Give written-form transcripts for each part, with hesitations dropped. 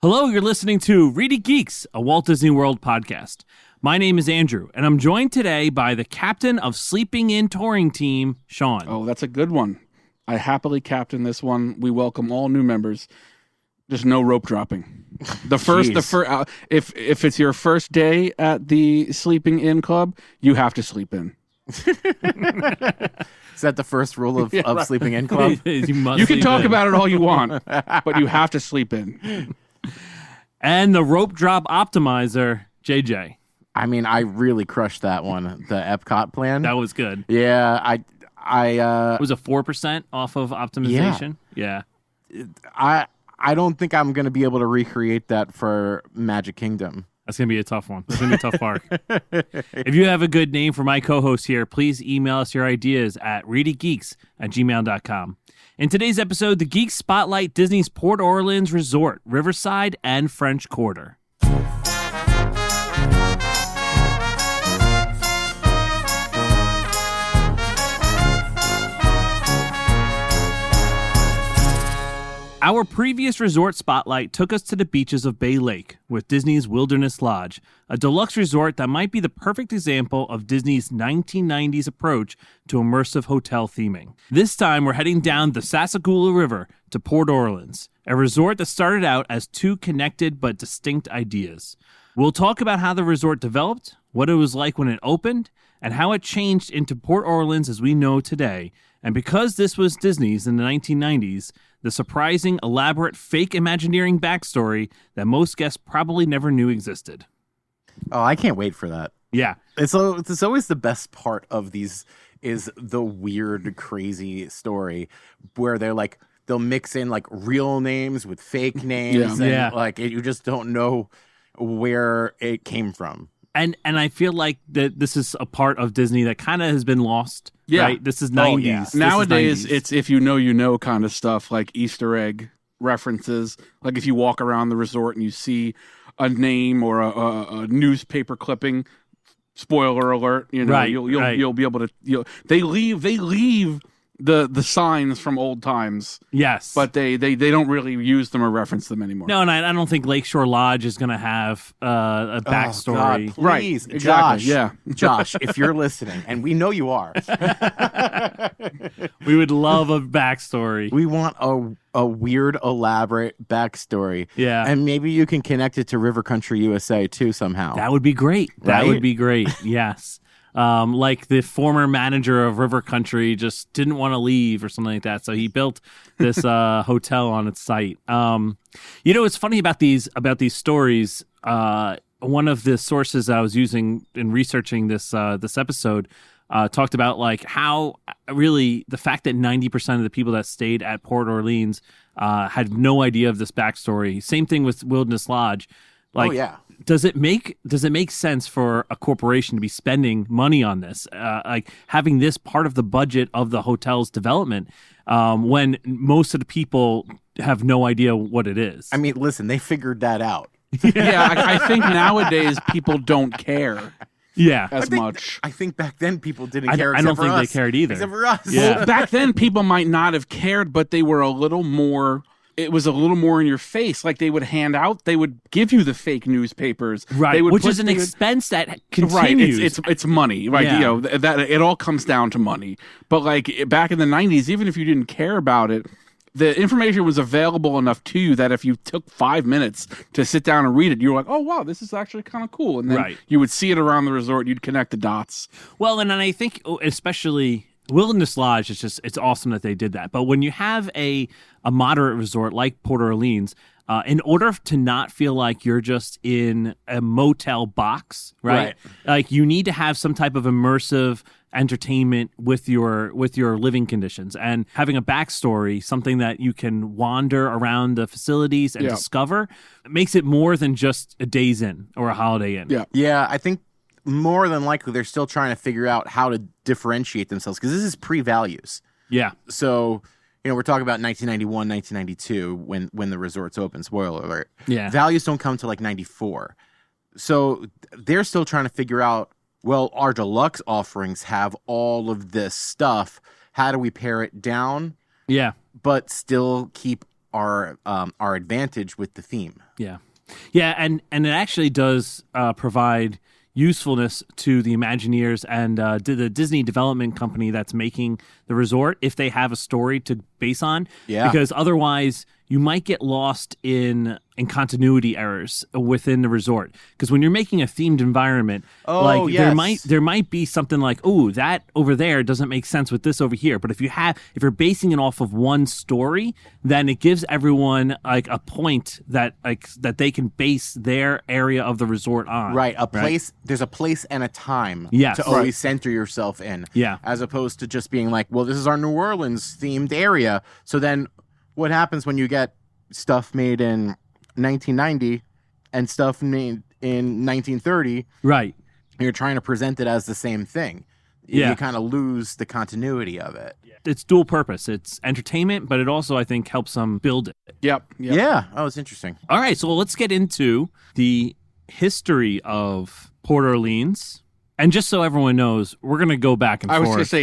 Hello, you're listening to ReedyGeeks, a Walt Disney World podcast. My name is Andrew, and I'm joined today by the captain of Sleeping In touring team, Sean. Oh, that's a good one. I happily captain this one. We welcome all new members. Just no rope dropping. If it's your first day at the Sleeping In Club, you have to sleep in. Is that the first rule of Sleeping In Club? You can talk about it all you want, but you have to sleep in. And the rope drop optimizer, JJ. I mean, I really crushed that one. The Epcot plan. That was good. Yeah, It was a 4% off of optimization. Yeah. I don't think I'm going to be able to recreate that for Magic Kingdom. That's going to be a tough one. That's going to be a tough park. If you have a good name for my co-host here, please email us your ideas at ReedyGeeks@gmail.com. In today's episode, the Geeks spotlight Disney's Port Orleans Resort, Riverside, and French Quarter. Our previous resort spotlight took us to the beaches of Bay Lake with Disney's Wilderness Lodge, a deluxe resort that might be the perfect example of Disney's 1990s approach to immersive hotel theming. This time, we're heading down the Sassagoula River to Port Orleans, a resort that started out as two connected but distinct ideas. We'll talk about how the resort developed, what it was like when it opened, and how it changed into Port Orleans as we know today. And because this was Disney's in the 1990s, the surprising, elaborate, fake Imagineering backstory that most guests probably never knew existed. Oh, I can't wait for that. Yeah. It's always the best part of these is the weird, crazy story where they'll mix in like real names with fake names. You just don't know where it came from. And I feel like that this is a part of Disney that kind of has been lost. Yeah. Right? This is 90s. Yeah. This Nowadays, is 90s. it's if you know kind of stuff like Easter egg references. Like if you walk around the resort and you see a name or a newspaper clipping, spoiler alert, you'll be able to. They leave the signs from old times. Yes. But they don't really use them or reference them anymore. No, and I don't think Lakeshore Lodge is going to have a backstory. Oh, God, please, right, exactly. Josh. Yeah. Josh, if you're listening, and we know you are, We would love a backstory. we want a weird, elaborate backstory. Yeah. And maybe you can connect it to River Country USA too somehow. That would be great. That Right? would be great. Yes. Like the former manager of River Country just didn't want to leave or something like that. So he built this hotel on its site. What's funny about these stories, one of the sources I was using in researching this episode talked about like how really the fact that 90% of the people that stayed at Port Orleans had no idea of this backstory. Same thing with Wilderness Lodge. Like, oh, yeah. Does it make sense for a corporation to be spending money on this, like having this part of the budget of the hotel's development, when most of the people have no idea what it is? I mean, listen, they figured that out. Yeah, I think nowadays people don't care as much. I think back then people didn't care. I don't think they cared either. Except for us. Yeah. Well, back then people might not have cared, but they were a little more. It was a little more in your face. Like they would give you the fake newspapers, right? Which is an expense that continues. Right, it's money, right? Yeah. That it all comes down to money. But like back in the 90s, even if you didn't care about it, the information was available enough to you that if you took 5 minutes to sit down and read it, you were like, oh wow, this is actually kind of cool. And then you would see it around the resort, you'd connect the dots. Well, and I think especially Wilderness Lodge, it's awesome that they did that. But when you have a moderate resort like Port Orleans, in order to not feel like you're just in a motel box, right? Like you need to have some type of immersive entertainment with your living conditions, and having a backstory, something that you can wander around the facilities and discover, makes it more than just a Days Inn or a Holiday Inn. Yeah, I think more than likely they're still trying to figure out how to differentiate themselves because this is pre-values. Yeah. So, we're talking about 1991, 1992 when the resorts open. Spoiler alert. Yeah. Values don't come to like 94. So they're still trying to figure out, well, our deluxe offerings have all of this stuff. How do we pare it down? Yeah. But still keep our advantage with the theme. Yeah. Yeah, and it actually does provide usefulness to the Imagineers and to the Disney development company that's making the resort if they have a story to base on. Yeah. Because otherwise you might get lost in continuity errors within the resort. Because when you're making a themed environment, there might be something like, oh, that over there doesn't make sense with this over here. But if you're basing it off of one story, then it gives everyone like a point that they can base their area of the resort on. Right, place. There's a place and a time Yes. to always center yourself in. Yeah. As opposed to just being like, well, this is our New Orleans themed area. So then what happens when you get stuff made in 1990 and stuff made in 1930? Right. You're trying to present it as the same thing. Yeah. You kind of lose the continuity of it. It's dual purpose. It's entertainment, but it also, I think, helps them build it. Yep. Yeah. Oh, it's interesting. All right, so let's get into the history of Port Orleans. And just so everyone knows, we're going to go back and forth. I was going to say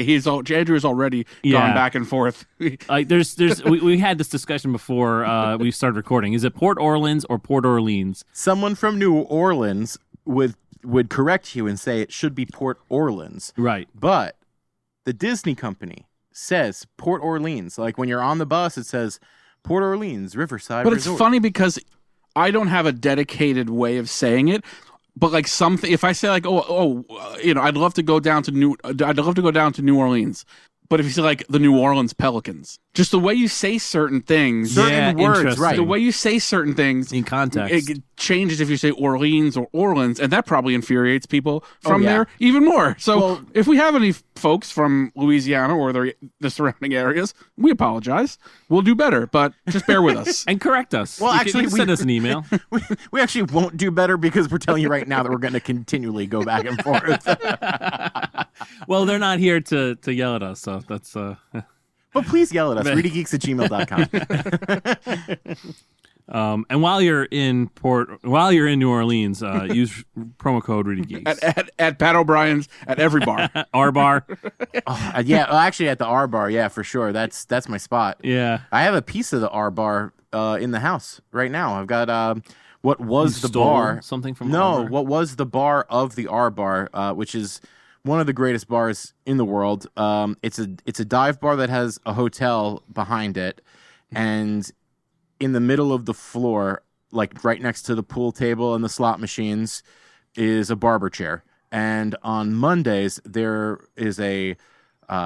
Andrew's already gone back and forth. Like we had this discussion before we started recording. Is it Port Orleans or Port Orleans? Someone from New Orleans would correct you and say it should be Port Orleans. Right. But the Disney company says Port Orleans. Like when you're on the bus, it says Port Orleans, Riverside Resort. It's funny because I don't have a dedicated way of saying it. But like something, if I say like, I'd love to go down to New Orleans. But if you say like the New Orleans Pelicans, just the way you say certain things, certain words, right? The way you say certain things in context, it changes if you say Orleans or Orleans, and that probably infuriates people from there even more. So if we have any folks from Louisiana or the surrounding areas, we apologize. We'll do better, but just bear with us and correct us. Well, you can send us an email. We actually won't do better because we're telling you right now that we're going to continually go back and forth. Well, they're not here to yell at us, so that's. But please yell at us. ReedyGeeks@gmail.com. And while you're in New Orleans, use promo code ReedyGeeks at Pat O'Brien's at every bar. R bar. Actually at the R bar, yeah, for sure. That's my spot. Yeah, I have a piece of the R bar in the house right now. I've got what was the bar? Something from what was the bar of the R bar, which is one of the greatest bars in the world. It's a dive bar that has a hotel behind it, and in the middle of the floor, like right next to the pool table and the slot machines, is a barber chair. And on Mondays, there is a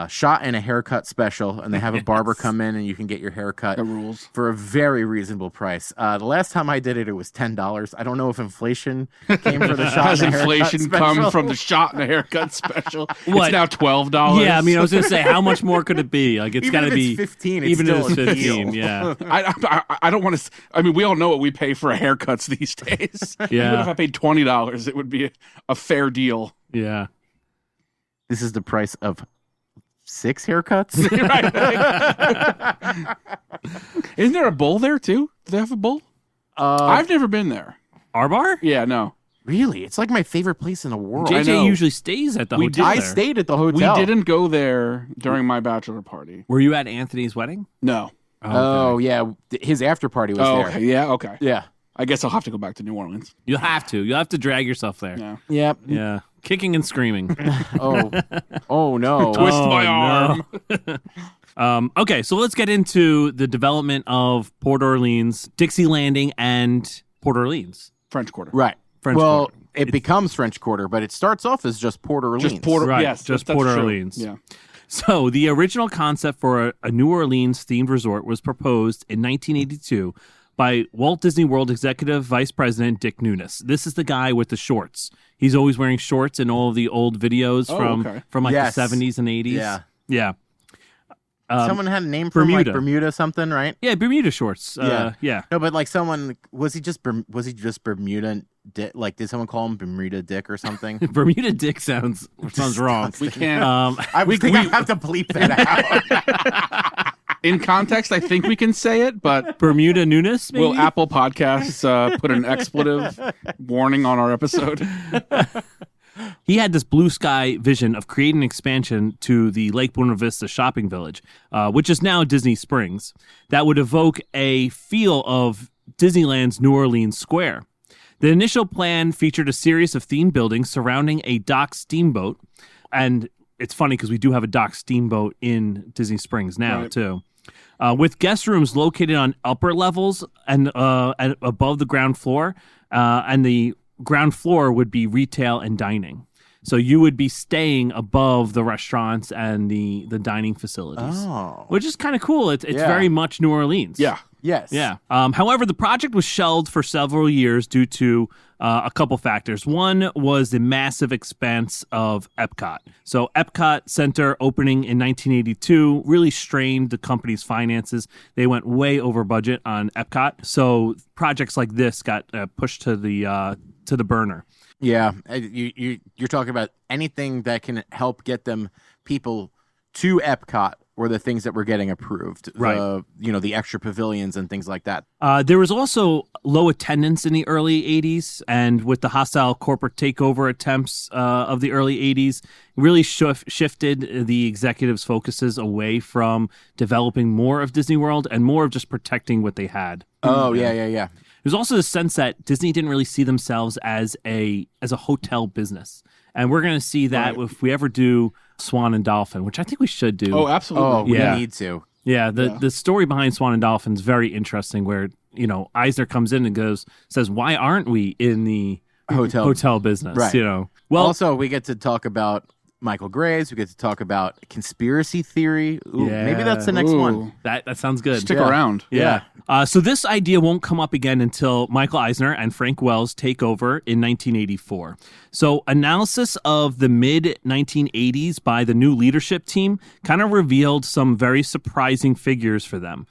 shot and a haircut special, and they have a barber come in and you can get your haircut for a very reasonable price. The last time I did it, it was $10. I don't know if inflation came for the shot Has and a haircut inflation special. come from the shot and a haircut special? What? It's now $12. Yeah, I mean, I was going to say, how much more could it be? Like, it's got to be 15. Even It's if still it's a 15, deal. yeah. I don't want to. I mean, we all know what we pay for haircuts these days. Yeah. Even if I paid $20, it would be a fair deal. Yeah. This is the price of 6 haircuts. Isn't there a bowl there too? Do they have a bowl? I've never been there. R bar? Yeah, no. Really? It's like my favorite place in the world. I know. JJ usually stays at the hotel. I there. stayed at the hotel. We didn't go there during my bachelor party. Were you at Anthony's wedding? No. Oh, yeah. His after party was there. Okay. Yeah, okay. Yeah. I guess I'll have to go back to New Orleans. You'll have to. You'll have to drag yourself there. Yeah. Yep. Yeah. Kicking and screaming. Oh no. Twist my arm. No. Okay, so let's get into the development of Port Orleans, Dixie Landing, and Port Orleans. French Quarter. Right. French well, Quarter. it becomes French Quarter, but it starts off as just Port Orleans. Just Port. Right, Yes, just that's Port true. Orleans. Yeah. So the original concept for a New Orleans themed resort was proposed in 1982 by Walt Disney World Executive Vice President Dick Nunis. This is the guy with the shorts. He's always wearing shorts in all of the old videos from like Yes. the 70s and 80s. Yeah. Yeah. Someone had a name for Bermuda. like Bermuda something, right? Yeah, Bermuda shorts. Yeah. No, but like someone was he just Bermuda Dick? Like, did someone call him Bermuda Dick or something? Bermuda Dick sounds wrong. We can't. I have to bleep that out. In context, I think we can say it, but Bermuda Nunes, maybe? will Apple Podcasts put an expletive warning on our episode? he had this blue sky vision of creating an expansion to the Lake Buena Vista shopping village, which is now Disney Springs, that would evoke a feel of Disneyland's New Orleans Square. The initial plan featured a series of themed buildings surrounding a dock steamboat, and it's funny because we do have a dock steamboat in Disney Springs now, too. With guest rooms located on upper levels and above the ground floor, and the ground floor would be retail and dining. So you would be staying above the restaurants and the dining facilities, which is kind of cool. It's very much New Orleans. Yeah. Yes. Yeah. However, the project was shelved for several years due to a couple factors. One was the massive expense of Epcot. So Epcot Center opening in 1982 really strained the company's finances. They went way over budget on Epcot. So projects like this got pushed to the burner. Yeah, you're talking about anything that can help get them people to Epcot were the things that were getting approved. Right. The extra pavilions and things like that. There was also low attendance in the early 80s, and with the hostile corporate takeover attempts of the early 80s, really shifted the executives' focuses away from developing more of Disney World and more of just protecting what they had. Oh, yeah. There's also the sense that Disney didn't really see themselves as a hotel business. And we're going to see that if we ever do Swan and Dolphin, which I think we should do. Oh, absolutely. Oh, we Yeah. need to. Yeah, the story behind Swan and Dolphin is very interesting, where, Eisner comes in and says, why aren't we in the hotel business? Right. Well, Also, we get to talk about Michael Graves. We get to talk about conspiracy theory. Ooh, maybe that's the next one. That sounds good. Stick around. Yeah. So this idea won't come up again until Michael Eisner and Frank Wells take over in 1984. So analysis of the mid-1980s by the new leadership team kind of revealed some very surprising figures for them.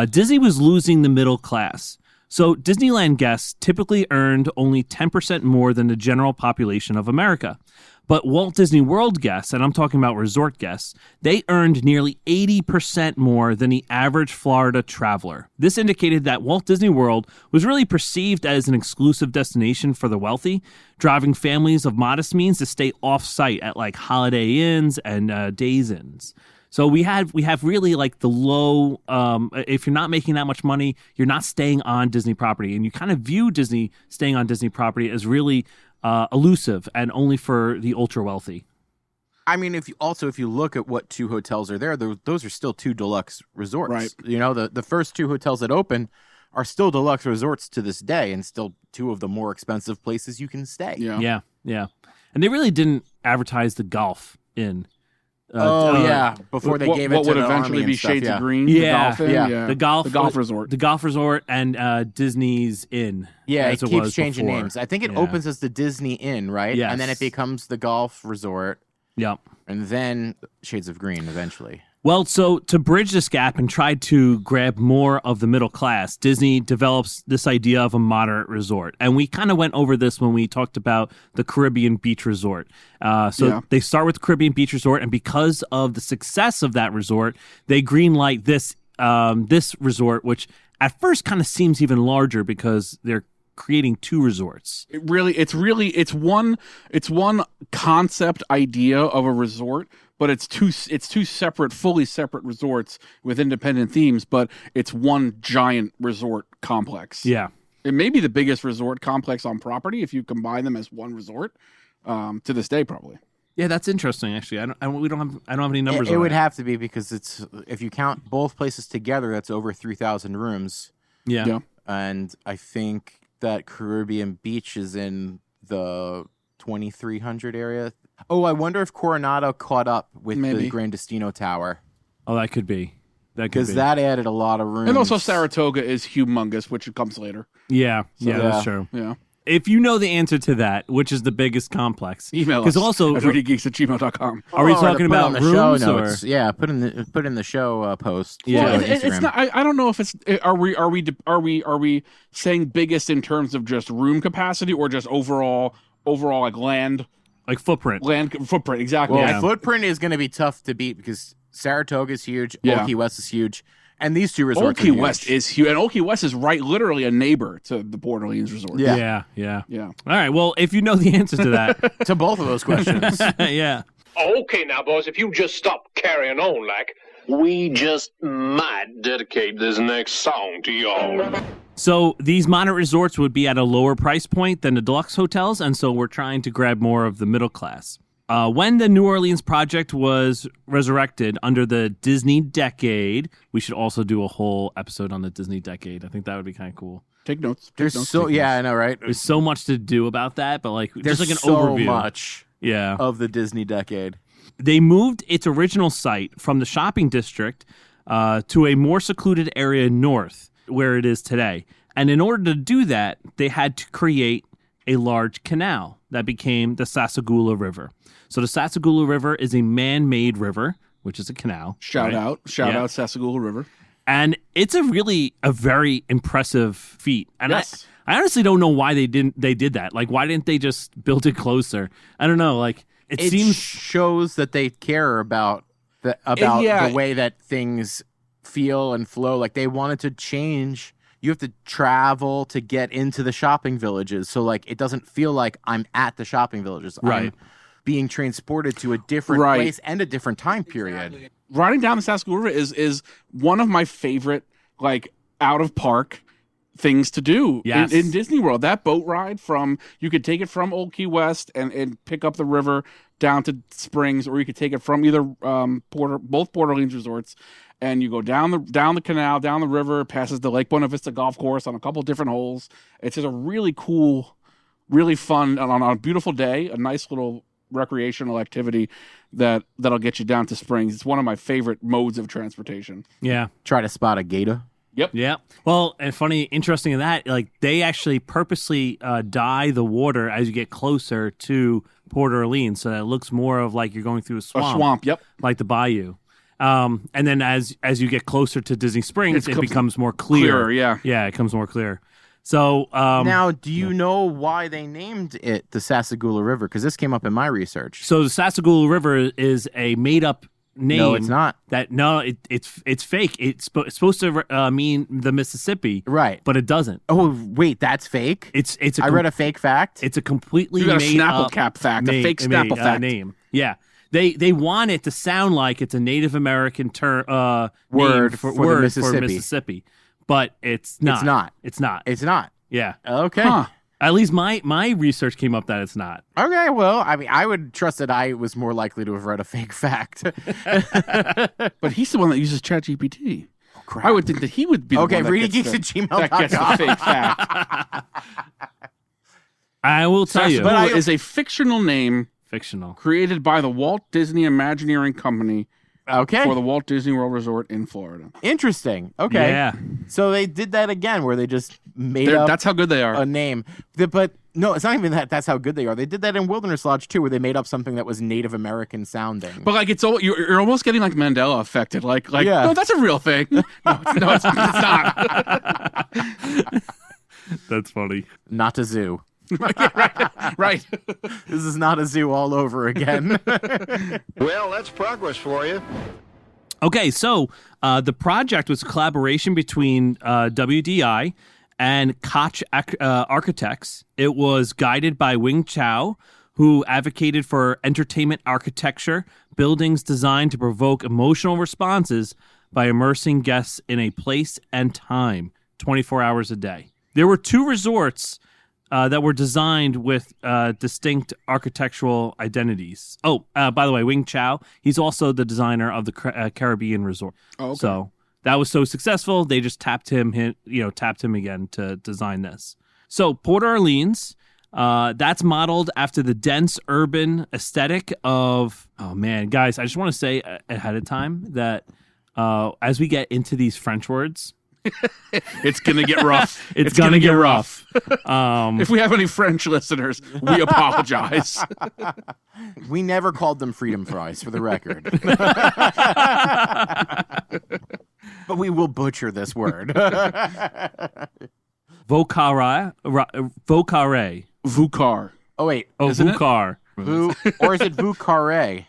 Disney was losing the middle class. So Disneyland guests typically earned only 10% more than the general population of America. But Walt Disney World guests, and I'm talking about resort guests, they earned nearly 80% more than the average Florida traveler. This indicated that Walt Disney World was really perceived as an exclusive destination for the wealthy, driving families of modest means to stay off-site at like Holiday Inns and Days Inns. So we have really like the low, if you're not making that much money, you're not staying on Disney property. And you kind of view Disney staying on Disney property as really elusive and only for the ultra wealthy. I mean, if you look at what two hotels are there, those are still two deluxe resorts. Right. The first two hotels that open are still deluxe resorts to this day, and still two of the more expensive places you can stay. Yeah. And they really didn't advertise the golf in. Before they gave it to what would the eventually Army be and stuff, Shades of Green. Yeah, the Dolphin, yeah. The golf resort, and Disney's Inn. Yeah, as it keeps was changing before. names. I think it opens as the Disney Inn, right? Yes. And then it becomes the golf resort, Yep. and then Shades of Green eventually. Well, so to bridge this gap and try to grab more of the middle class, Disney develops this idea of a moderate resort. And we kind of went over this when we talked about the Caribbean Beach Resort. They start with the Caribbean Beach Resort, and because of the success of that resort, they greenlight this resort, which at first kind of seems even larger because they're creating two resorts. It's one concept idea of a resort, but it's two fully separate resorts with independent themes, but it's one giant resort complex. Yeah. It may be the biggest resort complex on property if you combine them as one resort, to this day probably. Yeah, that's interesting. Actually, I don't have any numbers. It would have to be, because it's, if you count both places together, that's over 3,000 rooms. Yeah. And I think that Caribbean Beach is in the 2,300 area. Oh, I wonder if Coronado caught up with the Gran Destino Tower. Oh, that could be. Because that added a lot of rooms. And also Saratoga is humongous, which comes later. Yeah, that's true. Yeah. If you know the answer to that, which is the biggest complex, email us also at ReedyGeeks@gmail.com. Are we talking about the rooms show or? notes? Yeah, put in the show post. Yeah, well, it's not. I don't know if it's. Are we saying biggest in terms of just room capacity or just overall like land? Like footprint. Land footprint, exactly. Well, footprint is going to be tough to beat because Saratoga is huge, Key West is huge, And these two resorts Old Key West is huge, and Old Key West is literally a neighbor to the Port Orleans Resort. Yeah. All right. Well, if you know the answer to that, to both of those questions. Yeah. Okay, now, boys, if you just stop carrying on like, we just might dedicate this next song to y'all. So these moderate resorts would be at a lower price point than the deluxe hotels, and so we're trying to grab more of the middle class. When the New Orleans project was resurrected under the Disney Decade, we should also do a whole episode on the Disney Decade. I think that would be kind of cool. Take notes. I know, right? There's so much to do about that, but like There's just like an so overview. much of the Disney Decade. They moved its original site from the shopping district to a more secluded area north, where it is today. And in order to do that, they had to create a large canal that became the Sassagoula River. So the Sassagoula River is a man-made river, which is a canal. Shout out Sassagoula River. And it's a very impressive feat. And yes. I honestly don't know why they did that. Like, why didn't they just build it closer? I don't know. Like, it seems shows that they care about the way that things feel and flow. Like, they wanted to change. You have to travel to get into the shopping villages. So, like, it doesn't feel like I'm at the shopping villages. Right. I'm being transported to a different place and a different time period. Riding down the Sassagoula River is one of my favorite, like, out of park things to do in Disney World. That boat ride you could take it from Old Key West and pick up the river down to Springs, or you could take it from either both Port Orleans resorts, and you go down the canal, down the river, passes the Lake Buena Vista golf course on a couple different holes. It's just a really cool, really fun, on a beautiful day, a nice little recreational activity that'll get you down to Springs. It's one of my favorite modes of transportation. Yeah. Try to spot a gator. Yep. Yeah. Well, and interesting in that, like, they actually purposely dye the water as you get closer to Port Orleans, so that it looks more of like you're going through a swamp. A swamp, yep. Like the bayou. And then as you get closer to Disney Springs, it becomes more clear. Yeah. Yeah, it comes more clear. So now, do you know why they named it the Sassagoula River? Because this came up in my research. So the Sassagoula River is a made-up name. No, it's not. It's fake. It's supposed to mean the Mississippi, right? But it doesn't. Oh, wait, that's fake. I read a fake fact. It's a completely you got made a Snapple up cap fact, a fake Snapple fact name. Yeah. They want it to sound like it's a Native American word for Mississippi. Mississippi, but it's not. It's not. Yeah. Okay. Huh. At least my research came up that it's not. Okay, well, I mean, I would trust that I was more likely to have read a fake fact. But he's the one that uses ChatGPT. Oh, crap. I would think that he would be the one ReedyGeeks@gmail.com. that gets the fake fact. I will tell you. But is a fictional name. Fictional. Created by the Walt Disney Imagineering Company. Okay. For the Walt Disney World Resort in Florida. Interesting. Okay. Yeah. So they did that again, where they just made up. That's how good they are. A name, but no, it's not even that. That's how good they are. They did that in Wilderness Lodge too, where they made up something that was Native American sounding. But like you're almost getting like Mandela affected. Like yeah. No, that's a real thing. No, it's not. That's funny. Not a zoo. right. This is not a zoo all over again. Well, that's progress for you. Okay, so the project was a collaboration between WDI and Koch Architects. It was guided by Wing Chow, who advocated for entertainment architecture, buildings designed to provoke emotional responses by immersing guests in a place and time, 24 hours a day. There were 2 resorts that were designed with distinct architectural identities. Oh, by the way, Wing Chow, he's also the designer of the Caribbean Resort. Oh, okay. So that was so successful, they just tapped him again to design this. So Port Orleans, that's modeled after the dense urban aesthetic of, oh man, guys, I just want to say ahead of time that as we get into these French words, it's gonna get rough. It's gonna get rough. If we have any French listeners, we apologize. We never called them freedom fries, for the record. But we will butcher this word. Vocare. Vucar. Oh wait, Oh, Isn't it? Vucar. or is it Vucare?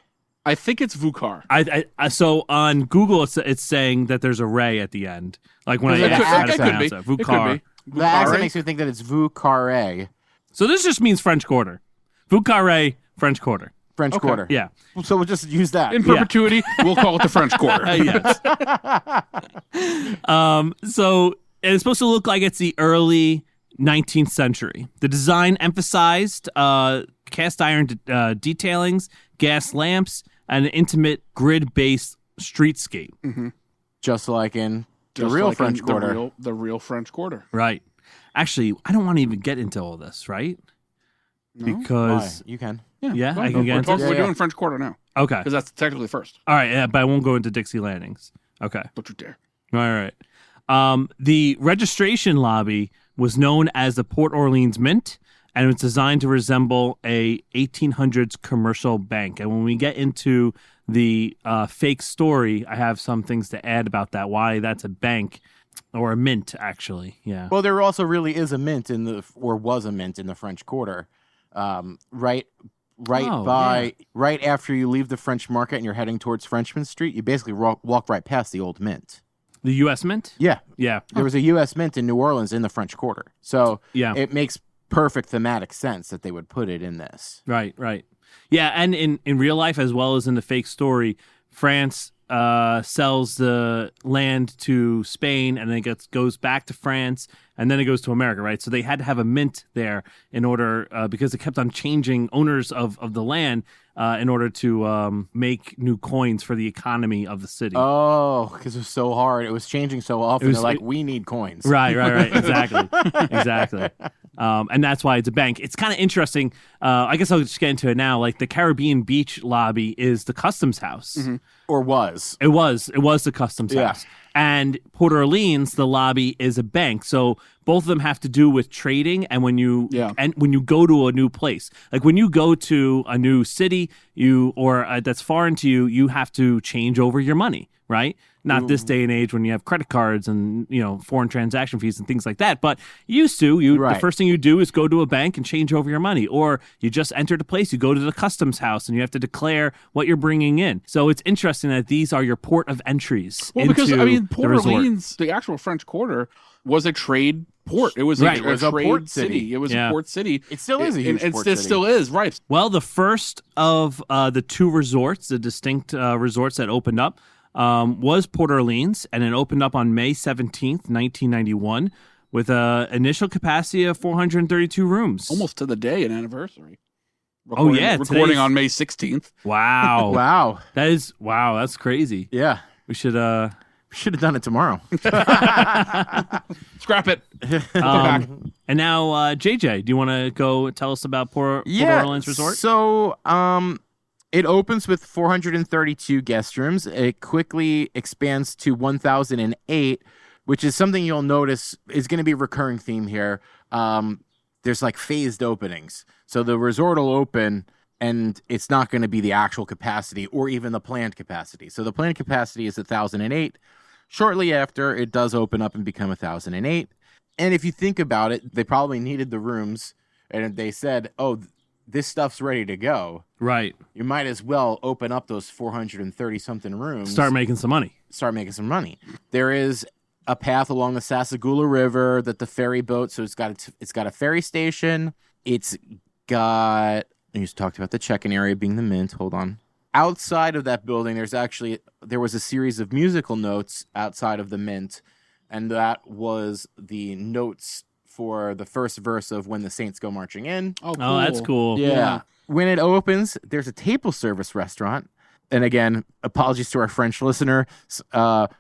I think it's Vukar. So on Google, it's saying that there's a ray at the end. Like when I try to pronounce it. Vukar. The accent makes me think that it's Vukare. So this just means French Quarter. Vukare, French Quarter. French Quarter. Yeah. So we'll just use that. In perpetuity, we'll call it the French Quarter. Yes. So it's supposed to look like it's the early 19th century. The design emphasized cast iron detailings, gas lamps, and an intimate grid-based streetscape. Mm-hmm. Just like in the real French Quarter. The real French Quarter. Right. Actually, I don't want to even get into all this, right? No? Because you can. Yeah, I can get into We're doing French Quarter now. Okay. Because that's technically first. All right, yeah, but I won't go into Dixie Landings. Okay. Don't you dare. All right. The registration lobby was known as the Port Orleans Mint, and it was designed to resemble a 1800s commercial bank. And when we get into the fake story, I have some things to add about that, why that's a bank or a mint, actually. Yeah. Well, there also really is a mint was a mint in the French Quarter. Right after you leave the French Market and you're heading towards Frenchman Street, you basically walk right past the old mint. The U.S. Mint? Yeah. Yeah. There was a U.S. Mint in New Orleans in the French Quarter. So it makes perfect thematic sense that they would put it in this. Right. Yeah, and in real life as well as in the fake story, France sells the land to Spain, and then it goes back to France, and then it goes to America, right? So they had to have a mint there in order, because it kept on changing owners of the land in order to make new coins for the economy of the city. Oh, because it was so hard. It was changing so often. They're like, we need coins. Right. Exactly. And that's why it's a bank. It's kind of interesting. I guess I'll just get into it now. Like the Caribbean Beach lobby is the customs house. Mm-hmm. Or was. It was the customs house. And Port Orleans, the lobby is a bank. So both of them have to do with trading and when you go to a new place. Like when you go to a new city, that's foreign to you, you have to change over your money, right? Not this day and age when you have credit cards and, foreign transaction fees and things like that. But the first thing you do is go to a bank and change over your money. Or you just entered a place, you go to the customs house and you have to declare what you're bringing in. So it's interesting that these are your port of entries. Well, because, Port Orleans, the actual French Quarter, was a trade port. It was a trade port city. It was a port city. It still is a huge port city. It still is, right. Well, the first of the two resorts, the distinct resorts that opened up, was Port Orleans, and it opened up on May 17th, 1991, with an initial capacity of 432 rooms. Almost to the day, an anniversary. Recording on May 16th. Wow. Wow. That's crazy. Yeah. We should have done it tomorrow. Scrap it. And now, JJ, do you want to go tell us about Port Orleans Resort? So, it opens with 432 guest rooms. It quickly expands to 1,008, which is something you'll notice is going to be a recurring theme here. There's like phased openings. So the resort will open, and it's not going to be the actual capacity or even the planned capacity. So the planned capacity is 1,008. Shortly after, it does open up and become 1,008. And if you think about it, they probably needed the rooms, and they said, oh, this stuff's ready to go. Right. You might as well open up those 430-something rooms. Start making some money. There is a path along the Sassagoula River that the ferry boat, so it's got a ferry station. It's got, you just talked about the check-in area being the Mint. Hold on. Outside of that building, there was a series of musical notes outside of the Mint, and that was the notes for the first verse of When the Saints Go Marching In. Oh, cool. Oh, that's cool. Yeah. When it opens, there's a table service restaurant. And again, apologies to our French listener. Bon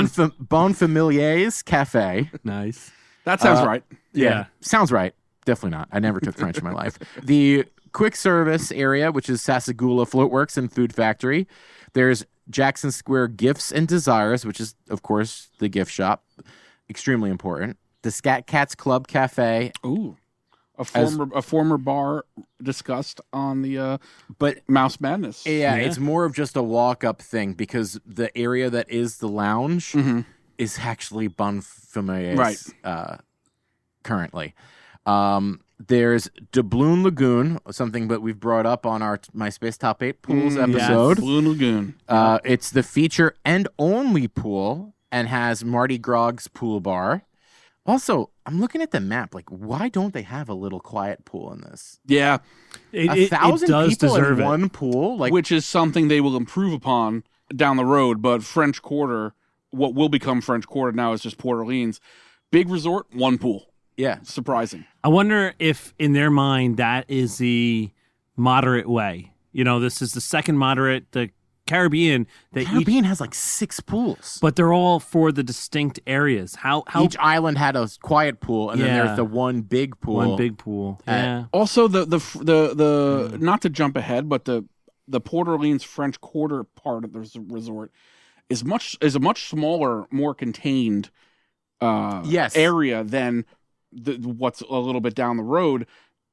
Familiers Cafe. Nice. That sounds right. Yeah. Sounds right. Definitely not. I never took French in my life. The quick service area, which is Sassagoula Floatworks and Food Factory. There's Jackson Square Gifts and Desires, which is, of course, the gift shop. Extremely important. The Scat Cats Club Cafe. Ooh. A former bar discussed on the Mouse Madness. Yeah, it's more of just a walk-up thing because the area that is the lounge is actually Bon Familiers currently. There's Doubloon Lagoon, something that we've brought up on our MySpace Top 8 Pools episode. Blue Lagoon. It's the feature and only pool and has Mardi Gras pool bar. Also, I'm looking at the map. Like, why don't they have a little quiet pool in this? Yeah. 1,000 does people deserve in it. one pool? Like, Which is something they will improve upon down the road. But French Quarter, what will become French Quarter now is just Port Orleans. Big resort, one pool. yeah. Surprising. I wonder if, in their mind, that is the moderate way. You know, this is the second moderate. The Caribbean, Caribbean has like 6 pools. but they're all for the distinct areas. How Each island had a quiet pool, and then Yeah. there's the one big pool. one big pool? Yeah, Also, the not to jump ahead, but the Port Orleans French Quarter part of the resort is a much smaller, more contained area than what's a little bit down the road.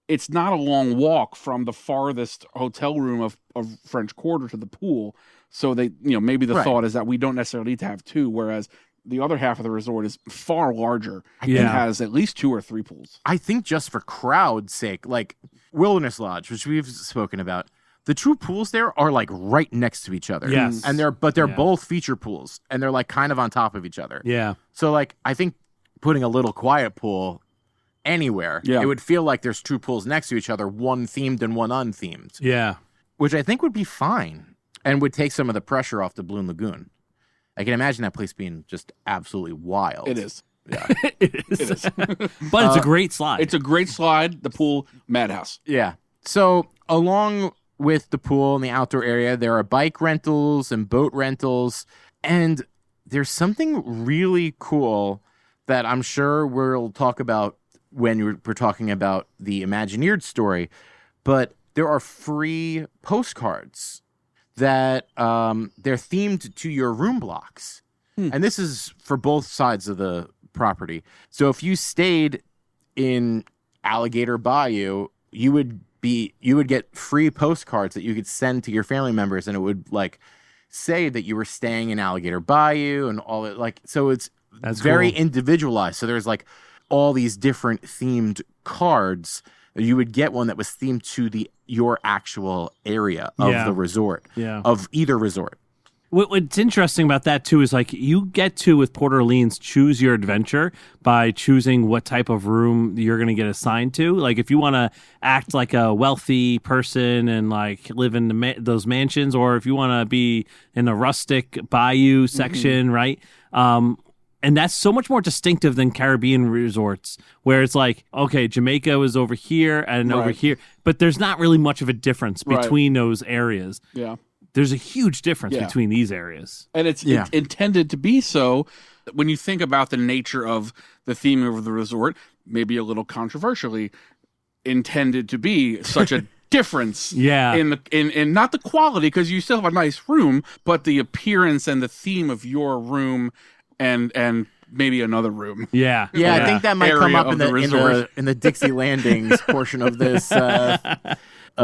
It's not a long walk from the farthest hotel room of French Quarter to the pool. So they, maybe the thought is that we don't necessarily need to have 2, whereas the other half of the resort is far larger and has at least 2 or 3 pools. I think just for crowd's sake, like Wilderness Lodge, which we've spoken about, the 2 pools there are like right next to each other. Yes. And they're both feature pools, and they're like kind of on top of each other. yeah. So like I think putting a little quiet pool anywhere, it would feel like there's 2 pools next to each other, one themed and one unthemed. Yeah. Which I think would be fine and would take some of the pressure off the Doubloon Lagoon. I can imagine that place being just absolutely wild. It is. Yeah. It is. But it's a great slide. It's a great slide. The pool, madhouse. Yeah. So along with the pool and the outdoor area, there are bike rentals and boat rentals. And there's something really cool that I'm sure we'll talk about when we're talking about the Imagineered story. But there are free postcards that they're themed to your room blocks. And this is for both sides of the property. So if you stayed in Alligator Bayou, you would get free postcards that you could send to your family members, and it would like say that you were staying in Alligator Bayou and all it like. So it's very individualized. So there's like all these different themed cards. You would get one that was themed to your actual area of the resort, of either resort. What's interesting about that, too, is like you get to, with Port Orleans, choose your adventure by choosing what type of room you're going to get assigned to. Like if you want to act like a wealthy person and like live in those mansions, or if you want to be in a rustic bayou section, right? And that's so much more distinctive than Caribbean resorts, where it's like, okay, Jamaica was over here and over here, but there's not really much of a difference between those areas. Yeah. There's a huge difference between these areas. And it's intended to be so. When you think about the nature of the theme of the resort, maybe a little controversially, intended to be such a difference in not the quality, because you still have a nice room, but the appearance and the theme of your room and maybe another room. Yeah, I think that might come up in the Dixie Landings portion of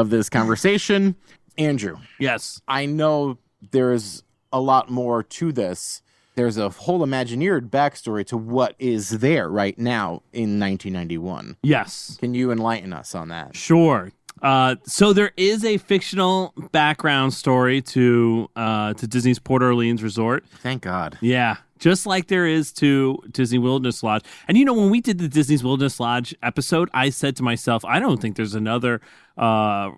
this conversation. Andrew. Yes. I know there's a lot more to this. There's a whole Imagineered backstory to what is there right now in 1991. Yes. Can you enlighten us on that? Sure. So there is a fictional background story to Disney's Port Orleans Resort. Thank God. Yeah. Just like there is to Disney Wilderness Lodge. And when we did the Disney's Wilderness Lodge episode, I said to myself, I don't think there's another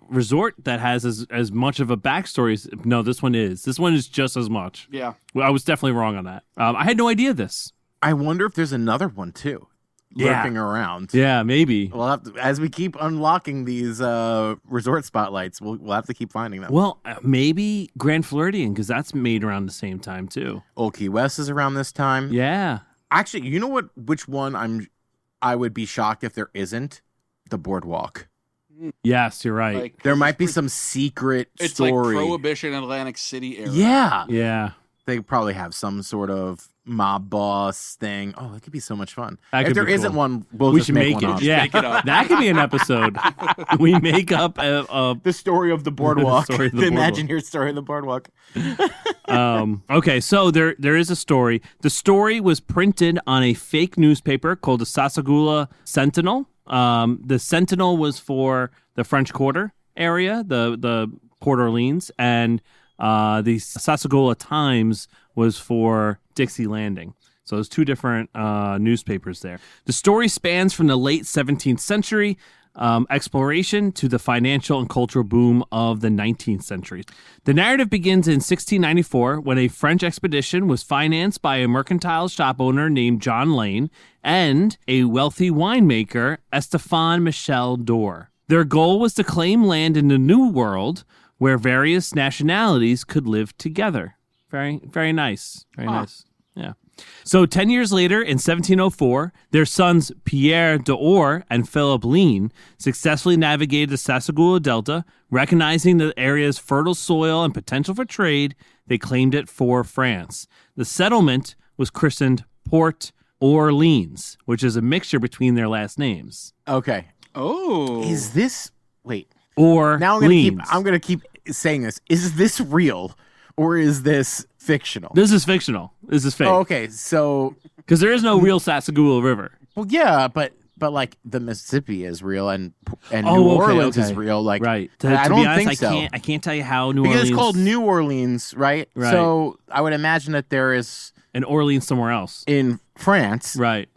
resort that has as much of a backstory. No, this one is. This one is just as much. Yeah. Well, I was definitely wrong on that. I had no idea this. I wonder if there's another one too, lurking around. Yeah, maybe. We'll have to, as we keep unlocking these resort spotlights, we'll have to keep finding them. Well, maybe Grand Floridian, because that's made around the same time too. Old Key West is around this time. Yeah. Actually, you know what? Which one I would be shocked if there isn't? The Boardwalk. Yes, you're right. Like, there might be some secret it's story. Like Prohibition Atlantic City area. Yeah. Yeah. They probably have some sort of mob boss thing. Oh, it could be so much fun. That if there cool. isn't one, we should make one it. up. Yeah, make it up. That could be an episode. We make up the story of the Boardwalk, the Imagineered story of the Boardwalk. Okay, so there is a story. The story was printed on a fake newspaper called the Sassagoula Sentinel. The Sentinel was for the French Quarter area, the Port Orleans, and the Sassagoula Times was for Dixie Landing. So there's two different newspapers there. The story spans from the late 17th century exploration to the financial and cultural boom of the 19th century. The narrative begins in 1694 when a French expedition was financed by a mercantile shop owner named John Lane and a wealthy winemaker, Estefan Michel d'Or. Their goal was to claim land in the New World where various nationalities could live together. Very, very nice. Very nice. Yeah. So 10 years later, in 1704, their sons Pierre d'Or and Philip Lean successfully navigated the Sassagoula Delta. Recognizing the area's fertile soil and potential for trade, they claimed it for France. The settlement was christened Port Orleans, which is a mixture between their last names. Okay. Oh. Is this... Wait. Or now Leans. I'm gonna keep saying this. Is this real or is this fictional? This is fictional. This is fake. Oh, okay, so... Because there is no real Sassagoula River. Well, yeah, but like the Mississippi is real and New okay, Orleans okay. is real. Like, Right. I To don't be honest, think so. I can't tell you how New Because Orleans... it's called New Orleans, right? Right. So I would imagine that there is And Orleans somewhere else. in France, Right.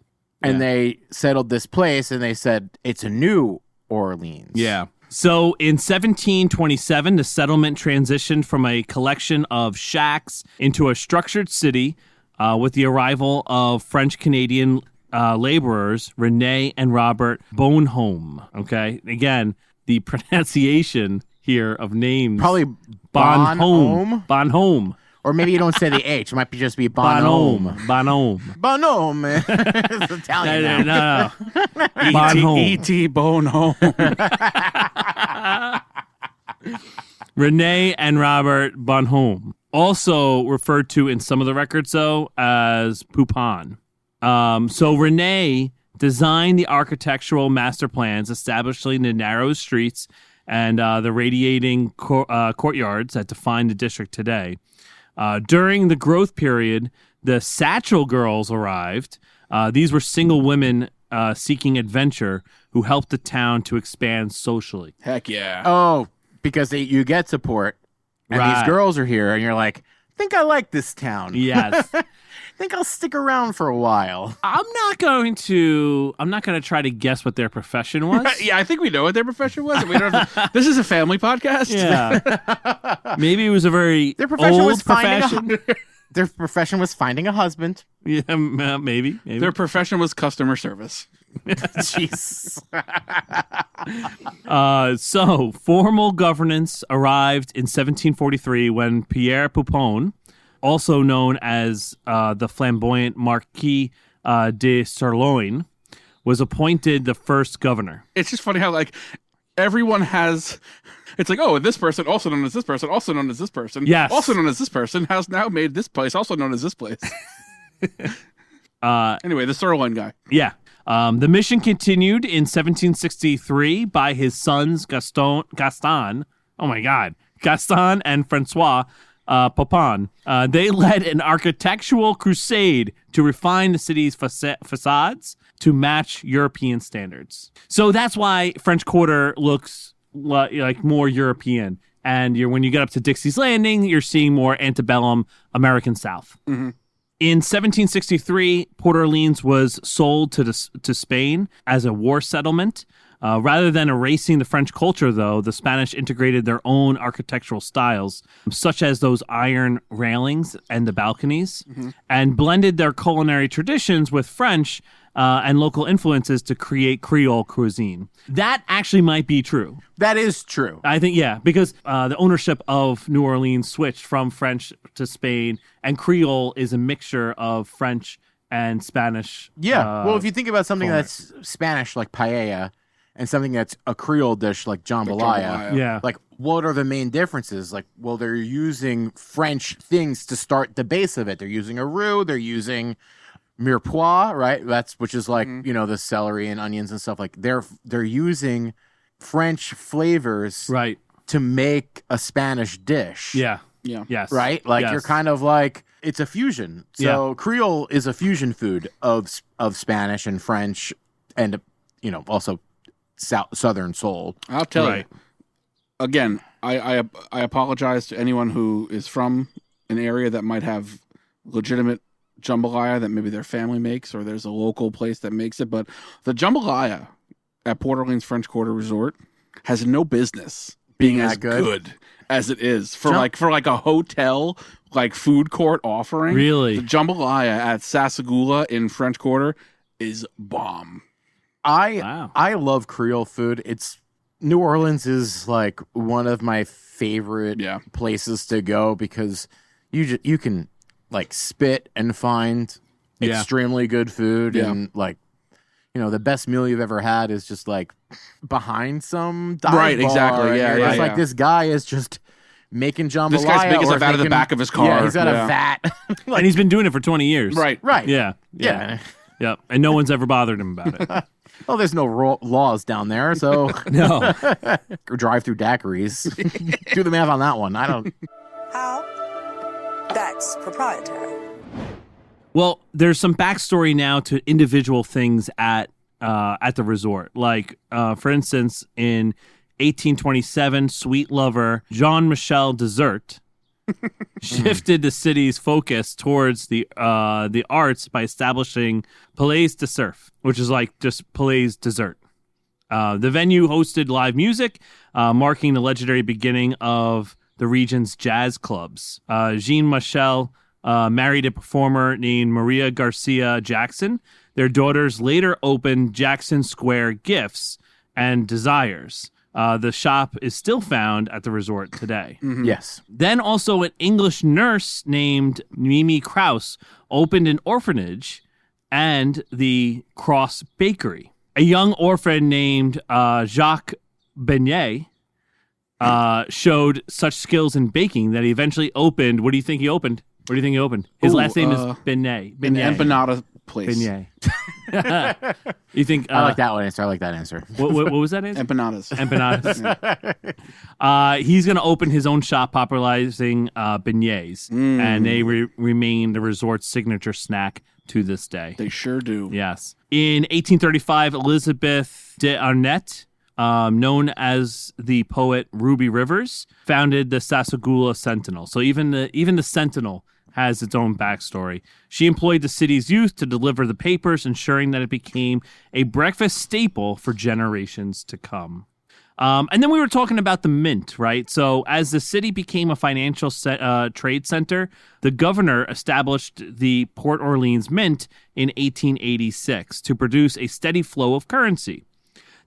and Yeah. they settled this place, and they said it's a New Orleans. Yeah. So in 1727, the settlement transitioned from a collection of shacks into a structured city with the arrival of French-Canadian laborers, Rene and Robert Bonhomme. Okay? Again, the pronunciation here of names. Probably Bonhomme. Bonhomme. Or maybe you don't say the H. It might be just be Bonhomme. Bonhomme. Bonhomme. It's Italian now. No. Bonhomme. E.T. Bone Home. Rene and Robert Bonhomme, also referred to in some of the records, though, as Poupon. So Rene designed the architectural master plans establishing the narrow streets and the radiating courtyards that define the district today. During the growth period, the Satchel Girls arrived. These were single women seeking adventure who helped the town to expand socially. Heck yeah. Oh, because you get support, and Right. these girls are here, and you're like, I think I like this town. Yes. I think I'll stick around for a while. I'm not going to try to guess what their profession was. Yeah, I think we know what their profession was. We don't have to, this is a family podcast. Yeah. Maybe it was a very Their profession old was profession. Their profession was finding a husband. Yeah, maybe. Their profession was customer service. Jeez. So formal governance arrived in 1743 when Pierre Poupon, also known as the flamboyant Marquis de Sirloin, was appointed the first governor. It's just funny how, like, everyone has... It's like, oh, this person, also known as this person, also known as this person, Yes. also known as this person, has now made this place, also known as this place. Anyway, the sirloin guy. Yeah. The mission continued in 1763 by his sons Gaston, oh my God, Gaston and Francois Poupon. They led an architectural crusade to refine the city's facades to match European standards. So that's why French Quarter looks like more European. And when you get up to Dixie's Landing, you're seeing more antebellum American South. Mm-hmm. In 1763, Port Orleans was sold to Spain as a war settlement. Rather than erasing the French culture, though, the Spanish integrated their own architectural styles, such as those iron railings and the balconies, and blended their culinary traditions with French and local influences to create Creole cuisine. That actually might be true. That is true. I think, yeah, because the ownership of New Orleans switched from French to Spain, and Creole is a mixture of French and Spanish. Yeah. Well, if you think about something that's Spanish like paella and something that's a Creole dish like jambalaya, Yeah. like what are the main differences? Like, well, they're using French things to start the base of it. They're using a roux, they're using mirepoix, right? Which is like, the celery and onions and stuff. Like they're using French flavors Right. to make a Spanish dish. Yeah. Yeah. Yes. Right? Like Yes. you're kind of like it's a fusion. So Yeah. Creole is a fusion food of Spanish and French and also Southern Soul. I'll tell you. Again, I apologize to anyone who is from an area that might have legitimate jambalaya that maybe their family makes, or there's a local place that makes it. But the jambalaya at Port Orleans French Quarter Resort has no business being as good as it is for a hotel food court offering. Really, the jambalaya at Sassagoula in French Quarter is bomb. I love Creole food. New Orleans is one of my favorite places to go because you can spit and find extremely good food and the best meal you've ever had is just behind some dive bar. Exactly. Yeah. This guy is just making jambalaya. This guy's making stuff out of the back of his car. Yeah, he's got a vat. And he's been doing it for 20 years. Right. Yeah. And no one's ever bothered him about it. Well, there's no laws down there, so no. Drive through daiquiris. Do the math on that one. I don't. How? That's proprietary. Well, there's some backstory now to individual things at the resort. For instance, in 1827, sweet lover Jean-Michel Desert shifted the city's focus towards the arts by establishing Palais de Surf, which is just Palais Dessert. The venue hosted live music, marking the legendary beginning of the region's jazz clubs. Jean-Michel married a performer named Maria Garcia Jackson. Their daughters later opened Jackson Square Gifts and Desires. The shop is still found at the resort today. Mm-hmm. Yes. Then also an English nurse named Mimi Krause opened an orphanage and the Cross Bakery. A young orphan named Jacques Beignet showed such skills in baking that he eventually opened. What do you think he opened? His last name is Beignet. An empanada place. Beignet. You think? I like that one answer. I like that answer. What was that answer? Empanadas. He's going to open his own shop popularizing beignets, and they remain the resort's signature snack to this day. They sure do. Yes. In 1835, Elizabeth de Arnett, known as the poet Ruby Rivers, founded the Sassagoula Sentinel. So even the Sentinel has its own backstory. She employed the city's youth to deliver the papers, ensuring that it became a breakfast staple for generations to come. And then we were talking about the mint, right? So as the city became a financial trade center, the governor established the Port Orleans Mint in 1886 to produce a steady flow of currency.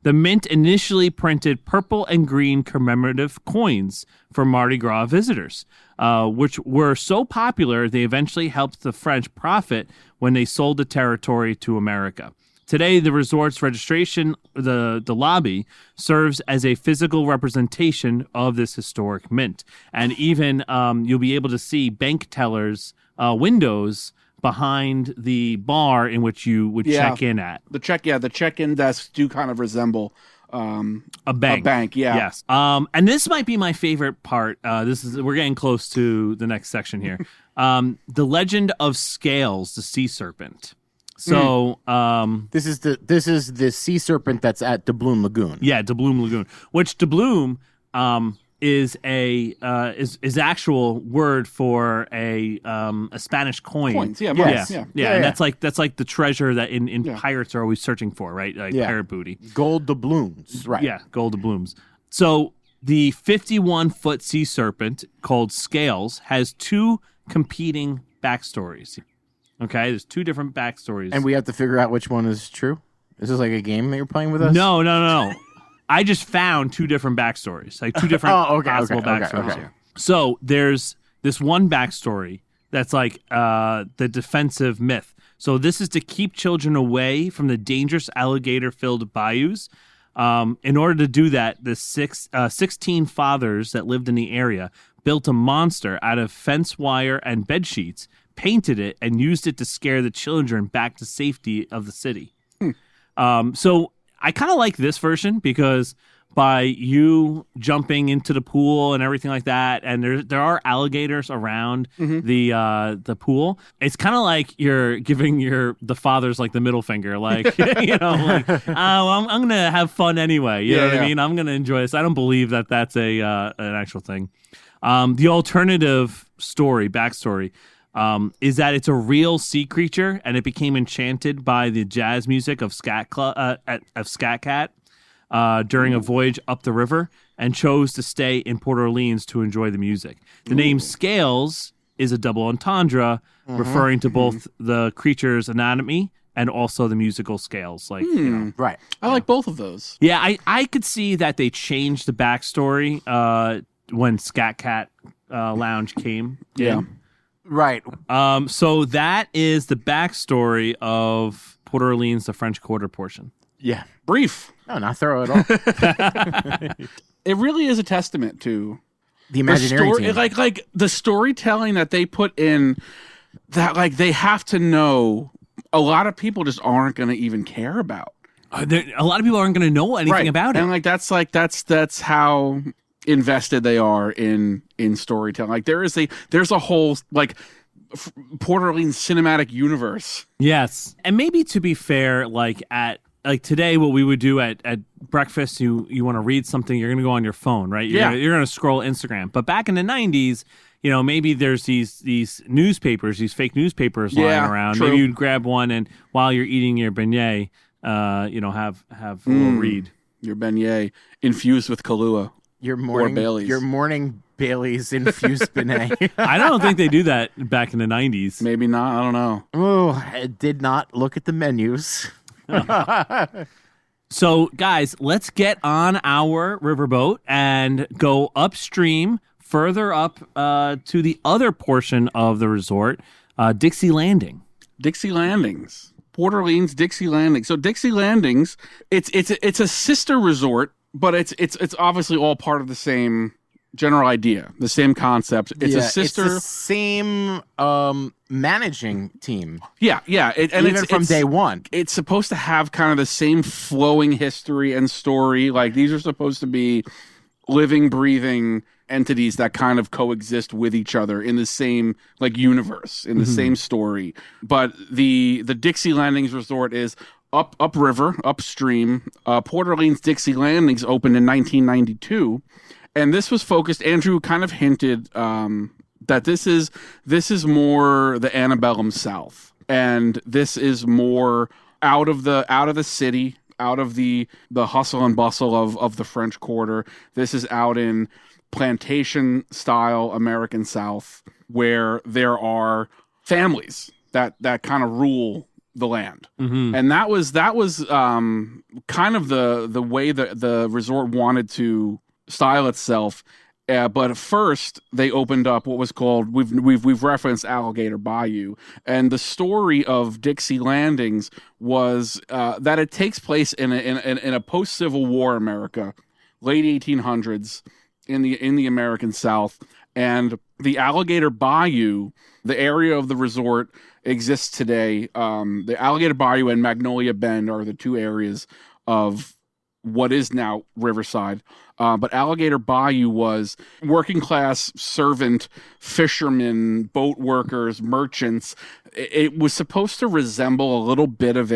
The mint initially printed purple and green commemorative coins for Mardi Gras visitors, which were so popular they eventually helped the French profit when they sold the territory to America. Today, the resort's registration, the lobby, serves as a physical representation of this historic mint. And even you'll be able to see bank tellers' windows behind the bar in which you would check in at. The check-in desks do kind of resemble a bank. Yes. And this might be my favorite part. We're getting close to the next section here. The legend of Scales, the sea serpent. So this is the sea serpent that's at Doubloon Lagoon. Yeah, Doubloon Lagoon, which Doubloon is is actual word for a Spanish coin. Coins, yeah, and that's like the treasure that in pirates are always searching for, right? Pirate booty, gold doubloons, right? Yeah, gold doubloons. So the 51-foot sea serpent called Scales has two competing backstories. Okay, there's two different backstories, and we have to figure out which one is true. Is this like a game that you're playing with us? No. I just found two different backstories, two different possible backstories here. So there's this one backstory that's the defensive myth. So this is to keep children away from the dangerous alligator-filled bayous. In order to do that, the 16 fathers that lived in the area built a monster out of fence wire and bed sheets, painted it, and used it to scare the children back to safety of the city. So I kind of like this version because by you jumping into the pool and everything like that, and there are alligators around the pool. It's kind of like you're giving the fathers like the middle finger, like like, oh, I'm gonna have fun anyway. You know what I mean? I'm gonna enjoy this. I don't believe that that's an actual thing. The alternative backstory. Is that it's a real sea creature, and it became enchanted by the jazz music of Scat Cat during a voyage up the river, and chose to stay in Port Orleans to enjoy the music. The name Scales is a double entendre, referring to both the creature's anatomy and also the musical scales. Like, right. I like both of those. Yeah, I could see that they changed the backstory when Scat Cat Lounge came in. Right. So that is the backstory of Port Orleans, the French Quarter portion. Yeah. Brief. No, not thorough at all. It really is a testament to the Imagineering team. Like the storytelling that they put in, that like they have to know a lot of people just aren't going to even care about. A lot of people aren't going to know anything about it. And that's how invested they are in storytelling. Like there's a whole like Port Orleans cinematic universe. Yes. And maybe to be fair, like today, what we would do at breakfast, you want to read something, you're going to go on your phone, right? You're going to scroll Instagram. But back in the 90s, maybe there's these newspapers, these fake newspapers lying around. True. Maybe you'd grab one, and while you're eating your beignet, have a little read. Your beignet infused with Kahlua. Your morning Bailey's infused beignet. I don't think they do that back in the 90s. Maybe not. I don't know. Oh, I did not look at the menus. So, guys, let's get on our riverboat and go upstream, further up to the other portion of the resort, Dixie Landing. Dixie Landings. Port Orleans, Dixie Landing. So Dixie Landings, it's a sister resort, but it's obviously all part of the same general idea, the same concept. It's a sister, it's the same managing team. Yeah. Even from day one, it's supposed to have kind of the same flowing history and story. Like these are supposed to be living, breathing entities that kind of coexist with each other in the same like universe, in the same story. But the Dixie Landings Resort is upriver, upstream. Port Orleans Dixie Landings opened in 1992, and this was focused. Andrew kind of hinted that this is more the antebellum South, and this is more out of the city, out of the hustle and bustle of the French Quarter. This is out in plantation style American South, where there are families that kind of rule the land. And that was kind of the way that the resort wanted to style itself. But first, they opened up what was called, we've referenced Alligator Bayou, and the story of Dixie Landings was that it takes place in a post-Civil War America, late 1800s, in the American South. And the Alligator Bayou, the area of the resort, exists today. The Alligator Bayou and Magnolia Bend are the two areas of what is now Riverside. But Alligator Bayou was working class servant, fishermen, boat workers, merchants. It was supposed to resemble a little bit of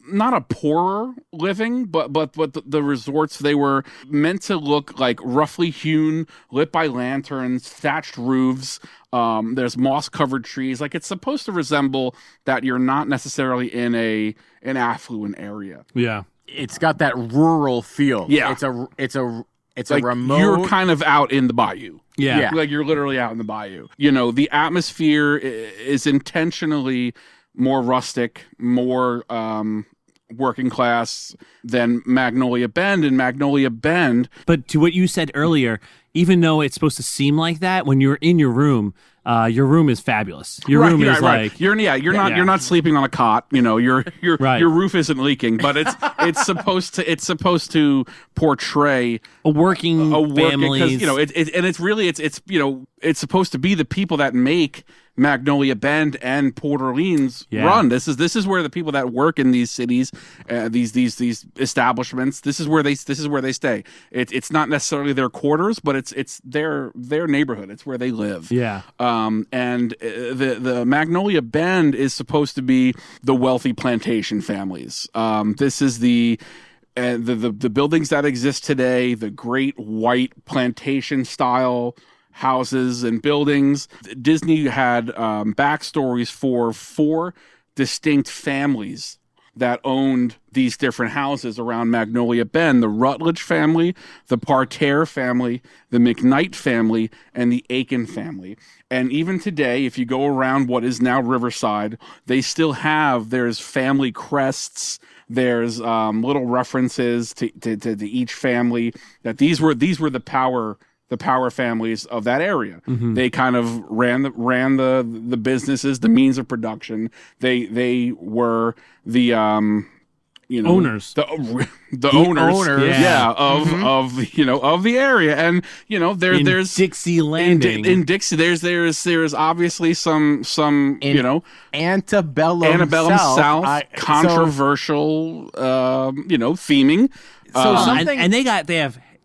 not a poorer living, but the resorts, they were meant to look like roughly hewn, lit by lanterns, thatched roofs. There's moss-covered trees. Like it's supposed to resemble that you're not necessarily in an affluent area. Yeah. It's got that rural feel. Yeah. It's like a remote. You're kind of out in the bayou. Yeah. Like you're literally out in the bayou. The atmosphere is intentionally more rustic, more working class than Magnolia Bend. And Magnolia Bend. But to what you said earlier, even though it's supposed to seem like that, when you're in your room is fabulous. Your room is like you're not sleeping on a cot. Your roof isn't leaking, but it's supposed to portray a working family. Because it's it's supposed to be the people that make Magnolia Bend and Port Orleans run. This is where the people that work in these cities, these establishments, this is where they stay. It's not necessarily their quarters, but it's their neighborhood. It's where they live. Yeah. And the Magnolia Bend is supposed to be the wealthy plantation families. This is the buildings that exist today, the great white plantation style houses and buildings. Disney had backstories for 4 distinct families that owned these different houses around Magnolia Bend: the Rutledge family, the Parterre family, the McKnight family, and the Aiken family. And even today, if you go around what is now Riverside, they still have, there's family crests, there's little references to each family, that these were the power families of that area. Mm-hmm. They kind of ran the businesses, the means of production. They were the owners, the owners, of the area. And there's Dixie Landing in Dixie. There's obviously some antebellum South controversial theming. And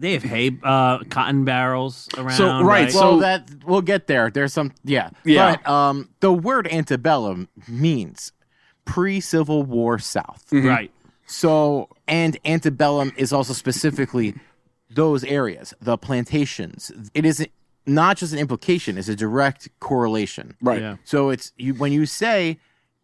they have hay, cotton barrels around. So right. So that we'll get there. There's some, yeah. But the word antebellum means pre-Civil War South. Mm-hmm. Right. So, and antebellum is also specifically those areas, the plantations. It is not just an implication; it's a direct correlation. Right. Yeah. So it's when you say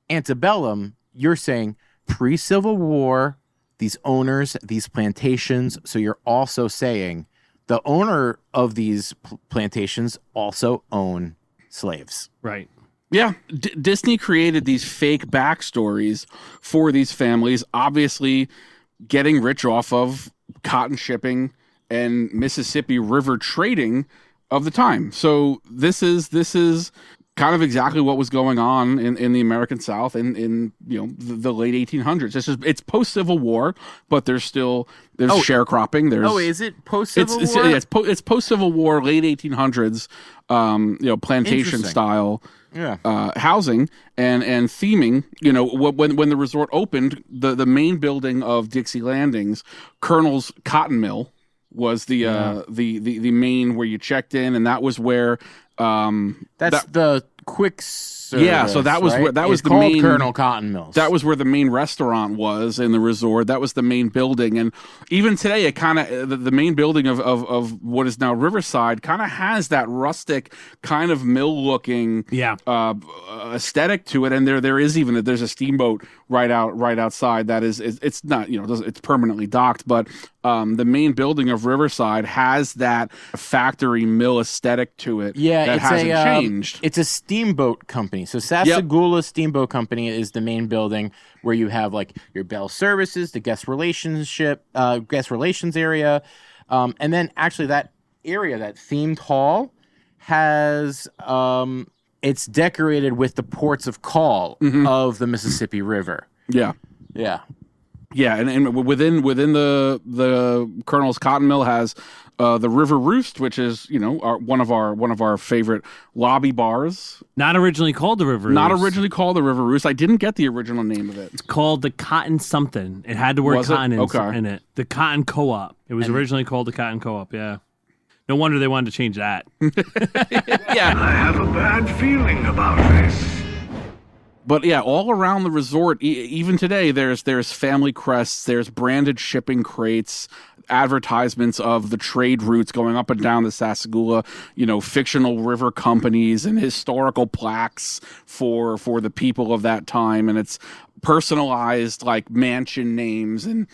antebellum, you're saying pre-Civil War. These owners, these plantations. So you're also saying the owner of these plantations also own slaves. Right. Yeah. Disney created these fake backstories for these families, obviously getting rich off of cotton shipping and Mississippi River trading of the time. So this is kind of exactly what was going on in the American South in the late 1800s. It's post Civil War, but there's sharecropping. Is it post Civil War? It's post Civil War, late 1800s. Plantation style housing and theming. When the resort opened, the main building of Dixie Landings, Colonel's Cotton Mill, was the main where you checked in, and that was where the quick service, yeah. So that was right? where that was it's the called main Colonel Cotton Mills. That was where the main restaurant was in the resort. That was the main building, and even today, it kind of the main building of what is now Riverside kind of has that rustic kind of mill looking aesthetic to it. And there's a steamboat right outside that it's not it's permanently docked, but the main building of Riverside has that factory mill aesthetic to it. Yeah, that hasn't changed. It's a steamboat company. So Sassagoula Steamboat Company is the main building where you have like your Bell Services, the guest relations area, and then actually that area, that themed hall, has it's decorated with the ports of call of the Mississippi River. Yeah. And within the Colonel's Cotton Mill has the River Roost, which is one of our favorite lobby bars. Not originally called the River Roost. I didn't get the original name of it. It's called the Cotton something. It had the word cotton in it. The Cotton Co-op. It was originally called the Cotton Co-op. Yeah. No wonder they wanted to change that. Yeah. I have a bad feeling about this. But yeah, all around the resort, even today, there's family crests, there's branded shipping crates, advertisements of the trade routes going up and down the Sassagoula, fictional river companies and historical plaques for the people of that time. And it's personalized like mansion names. And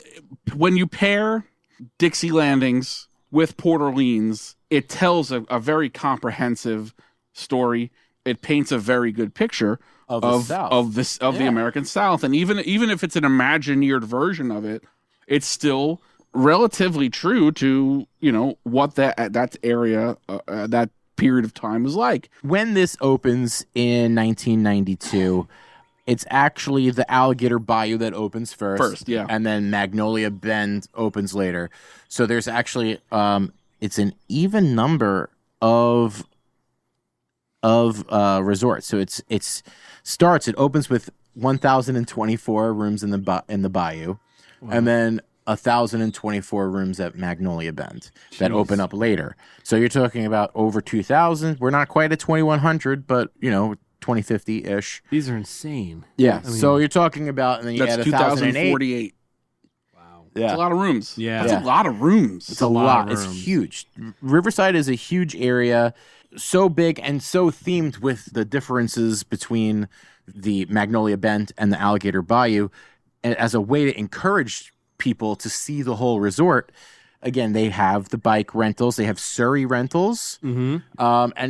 when you pair Dixie Landings with Port Orleans, it tells a very comprehensive story. It paints a very good picture of the American South. And even if it's an imagineered version of it, it's still relatively true to what that area that period of time was like. When this opens in 1992, it's actually the Alligator Bayou that opens first, and then Magnolia Bend opens later. So there's actually it's an even number of of resort. So it opens with 1,024 rooms in the bayou, and then 1,024 rooms at Magnolia Bend that open up later. So you're talking about over 2,000. We're not quite at 2,100, but 2050-ish. These are insane. Yeah. So you're talking about, and then you add 2,048. Wow. Yeah. It's a lot of rooms. Yeah. That's a lot of rooms. It's a lot. of It's rooms. huge. Riverside is a huge area, so big and so themed with the differences between the Magnolia Bend and the Alligator Bayou, and as a way to encourage people to see the whole resort. Again, they have the bike rentals. They have Surrey rentals. And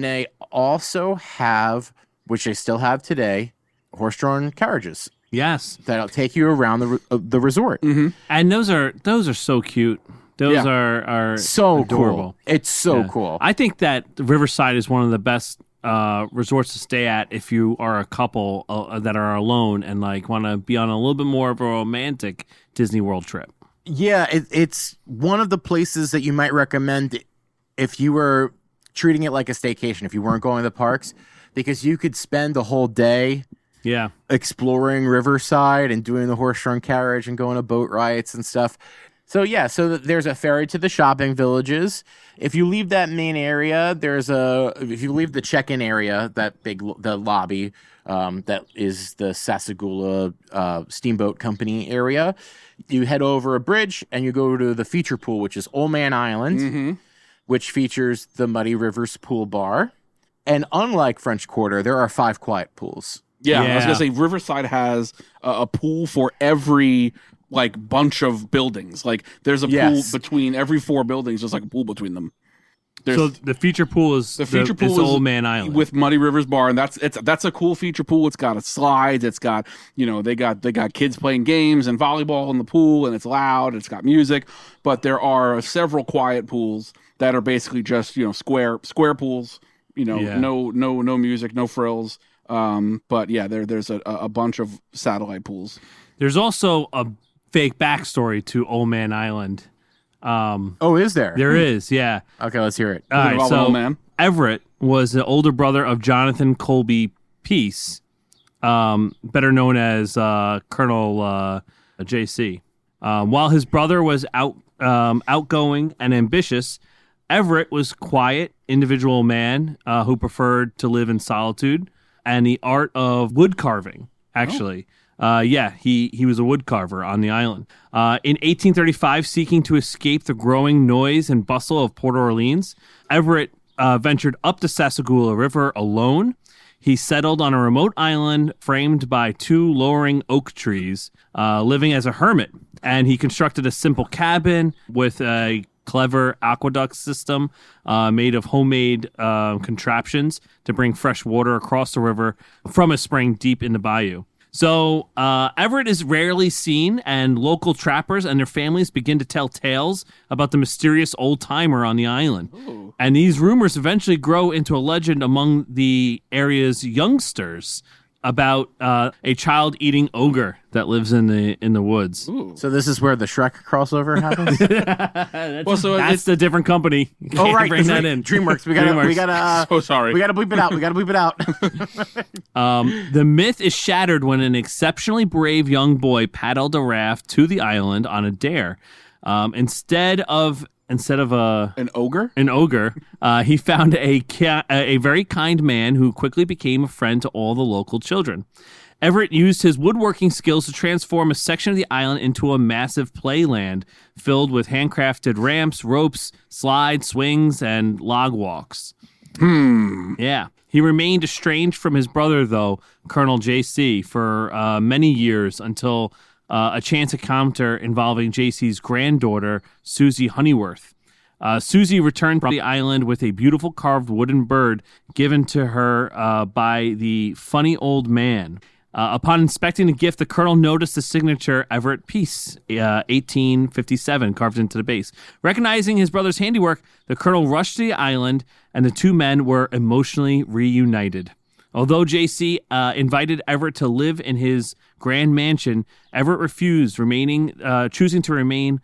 they also have, which they still have today, horse-drawn carriages Yes. that'll take you around the resort. And those are so cute. Those are So adorable. cool. It's so Yeah. cool. I think that Riverside is one of the best resorts to stay at if you are a couple that are alone and like want to be on a little bit more of a romantic Disney World trip. Yeah, it's one of the places that you might recommend if you were treating it like a staycation, if you weren't going to the parks, because you could spend the whole day Yeah. exploring Riverside and doing the horse-drawn carriage and going to boat rides and stuff. So there's a ferry to the shopping villages. If you leave that main area, if you leave the check-in area, the lobby, that is the Sassagoula Steamboat Company area, you head over a bridge and you go to the feature pool, which is Old Man Island, which features the Muddy Rivers Pool Bar. And unlike French Quarter, there are 5 quiet pools. Yeah, I Yeah. was gonna say Riverside has a pool for every bunch of buildings. Like there's a pool between every 4 buildings. There's like a pool between them. So the feature pool is The feature pool is is Old Man Island with Muddy Rivers Bar, and that's a cool feature pool. It's got a slides. It's got they got kids playing games and volleyball in the pool, and it's loud. It's got music, but there are several quiet pools that are basically just square pools. No music, no frills. But yeah, there's a bunch of satellite pools. There's also a fake backstory to Old Man Island. Is there? There is, yeah. Okay, let's hear it. All right, involve an so old man? Everett was the older brother of Jonathan Colby Peace, better known as Colonel JC. While his brother was outgoing and ambitious, Everett was quiet, individual man who preferred to live in solitude and the art of wood carving, actually. He was a wood carver on the island. In 1835, seeking to escape the growing noise and bustle of Port Orleans, Everett ventured up the Sassagoula River alone. He settled on a remote island framed by 2 lowering oak trees, living as a hermit. And he constructed a simple cabin with a clever aqueduct system made of homemade contraptions to bring fresh water across the river from a spring deep in the bayou. So Everett is rarely seen, and local trappers and their families begin to tell tales about the mysterious old-timer on the island. Ooh. And these rumors eventually grow into a legend among the area's youngsters about a child-eating ogre that lives in the woods. Ooh. So this is where the Shrek crossover happens. That's the different company. Oh right, bring that in. DreamWorks. We gotta. So sorry. We gotta bleep it out. The myth is shattered when an exceptionally brave young boy paddled a raft to the island on a dare. Instead of an ogre, he found a very kind man who quickly became a friend to all the local children. Everett used his woodworking skills to transform a section of the island into a massive playland filled with handcrafted ramps, ropes, slides, swings, and log walks. Yeah. He remained estranged from his brother, though, Colonel JC, for many years until a chance encounter involving JC's granddaughter, Susie Honeyworth. Susie returned from the island with a beautiful carved wooden bird given to her by the funny old man. Upon inspecting the gift, the colonel noticed the signature Everett Peace, 1857, carved into the base. Recognizing his brother's handiwork, the colonel rushed to the island, and the 2 men were emotionally reunited. Although JC invited Everett to live in his grand mansion, Everett refused, choosing to remain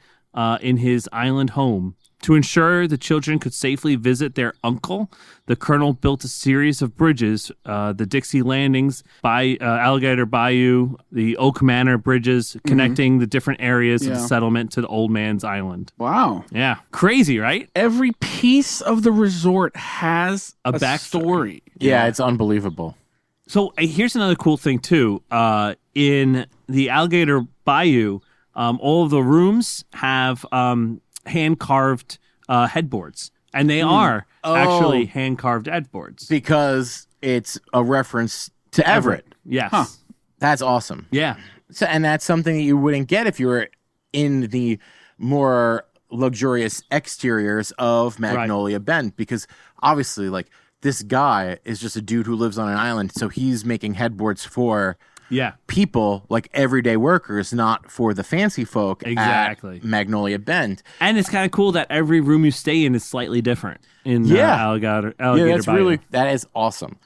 in his island home. To ensure the children could safely visit their uncle, the colonel built a series of bridges, the Dixie Landings, Alligator Bayou, the Oak Manor bridges, connecting the different areas of the settlement to the Old Man's Island. Wow. Yeah. Crazy, right? Every piece of the resort has a backstory. Yeah, it's unbelievable. So here's another cool thing, too. In the Alligator Bayou, all of the rooms have hand-carved headboards. And they are actually hand-carved headboards. Because it's a reference to Everett. Yes. Huh. That's awesome. Yeah. So, and that's something that you wouldn't get if you were in the more luxurious exteriors of Magnolia Bend. Because obviously, like, this guy is just a dude who lives on an island. So he's making headboards for people, like everyday workers, not for the fancy folk at Magnolia Bend. And it's kind of cool that every room you stay in is slightly different in Alligator that's Bayou. that is awesome.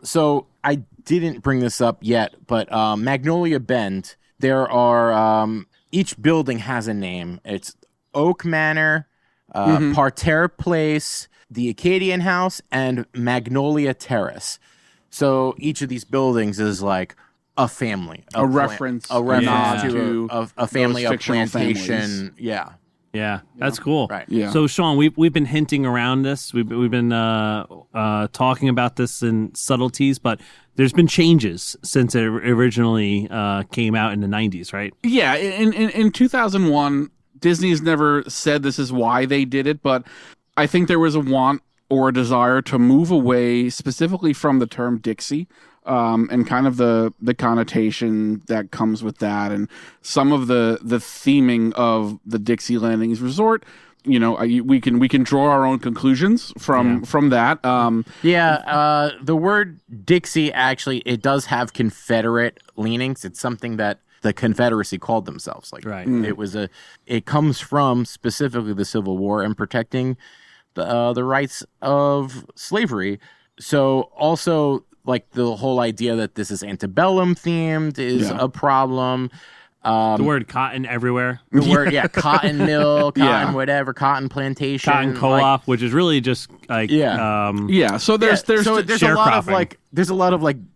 So I didn't bring this up yet, but Magnolia Bend, there are each building has a name. It's Oak Manor, Parterre Place, the Acadian House, and Magnolia Terrace. So each of these buildings is like a family, a reference to a family, a plantation. Families. Yeah, that's cool. Right. Yeah. So, Sean, we've been hinting around this. We've been talking about this in subtleties, but there's been changes since it originally came out in the 90s, right? Yeah. In 2001, Disney's never said this is why they did it, but I think there was a want or a desire to move away specifically from the term Dixie. And kind of the connotation that comes with that, and some of the theming of the Dixie Landings Resort. You know, we can draw our own conclusions from that. The word Dixie actually, it does have Confederate leanings. It's something that the Confederacy called themselves. Like, it comes from specifically the Civil War and protecting the rights of slavery. So also, like, the whole idea that this is antebellum themed is a problem. The word cotton everywhere. The word, cotton mill, cotton whatever, cotton plantation. Cotton co-op, which is really just like... So there's a lot of like,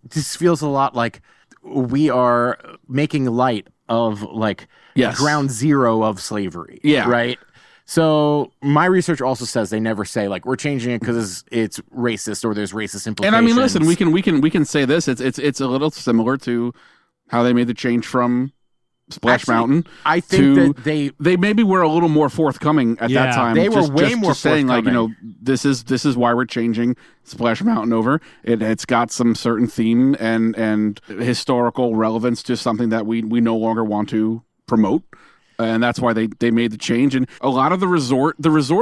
this feels a lot like we are making light of, like, ground zero of slavery. Yeah. Right? So my research also says they never say, like, we're changing it because it's racist or there's racist implications. And I mean, listen, we can say this. It's a little similar to how they made the change from Splash Mountain. I think that they maybe were a little more forthcoming at that time. They were way more saying, like, you know, forthcoming. this is why we're changing Splash Mountain over. It's got some certain theme and historical relevance to something that we no longer want to promote. And that's why they made the change. And a lot of the resort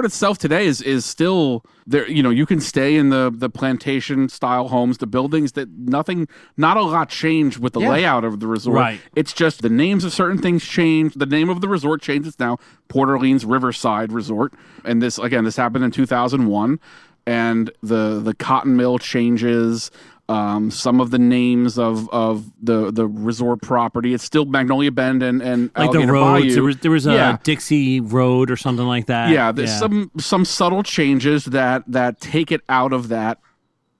itself today is still there. You know, you can stay in the plantation style homes, the buildings not a lot changed with the layout of the resort. Right. It's just the names of certain things changed. The name of the resort changed. It's now Port Orleans Riverside Resort. And this happened in 2001. And the cotton mill changes. Some of the names of the resort property. It's still Magnolia Bend and like Alligator the roads. Bayou. There was a Dixie Road or something like that. Yeah, there's some subtle changes that take it out of that.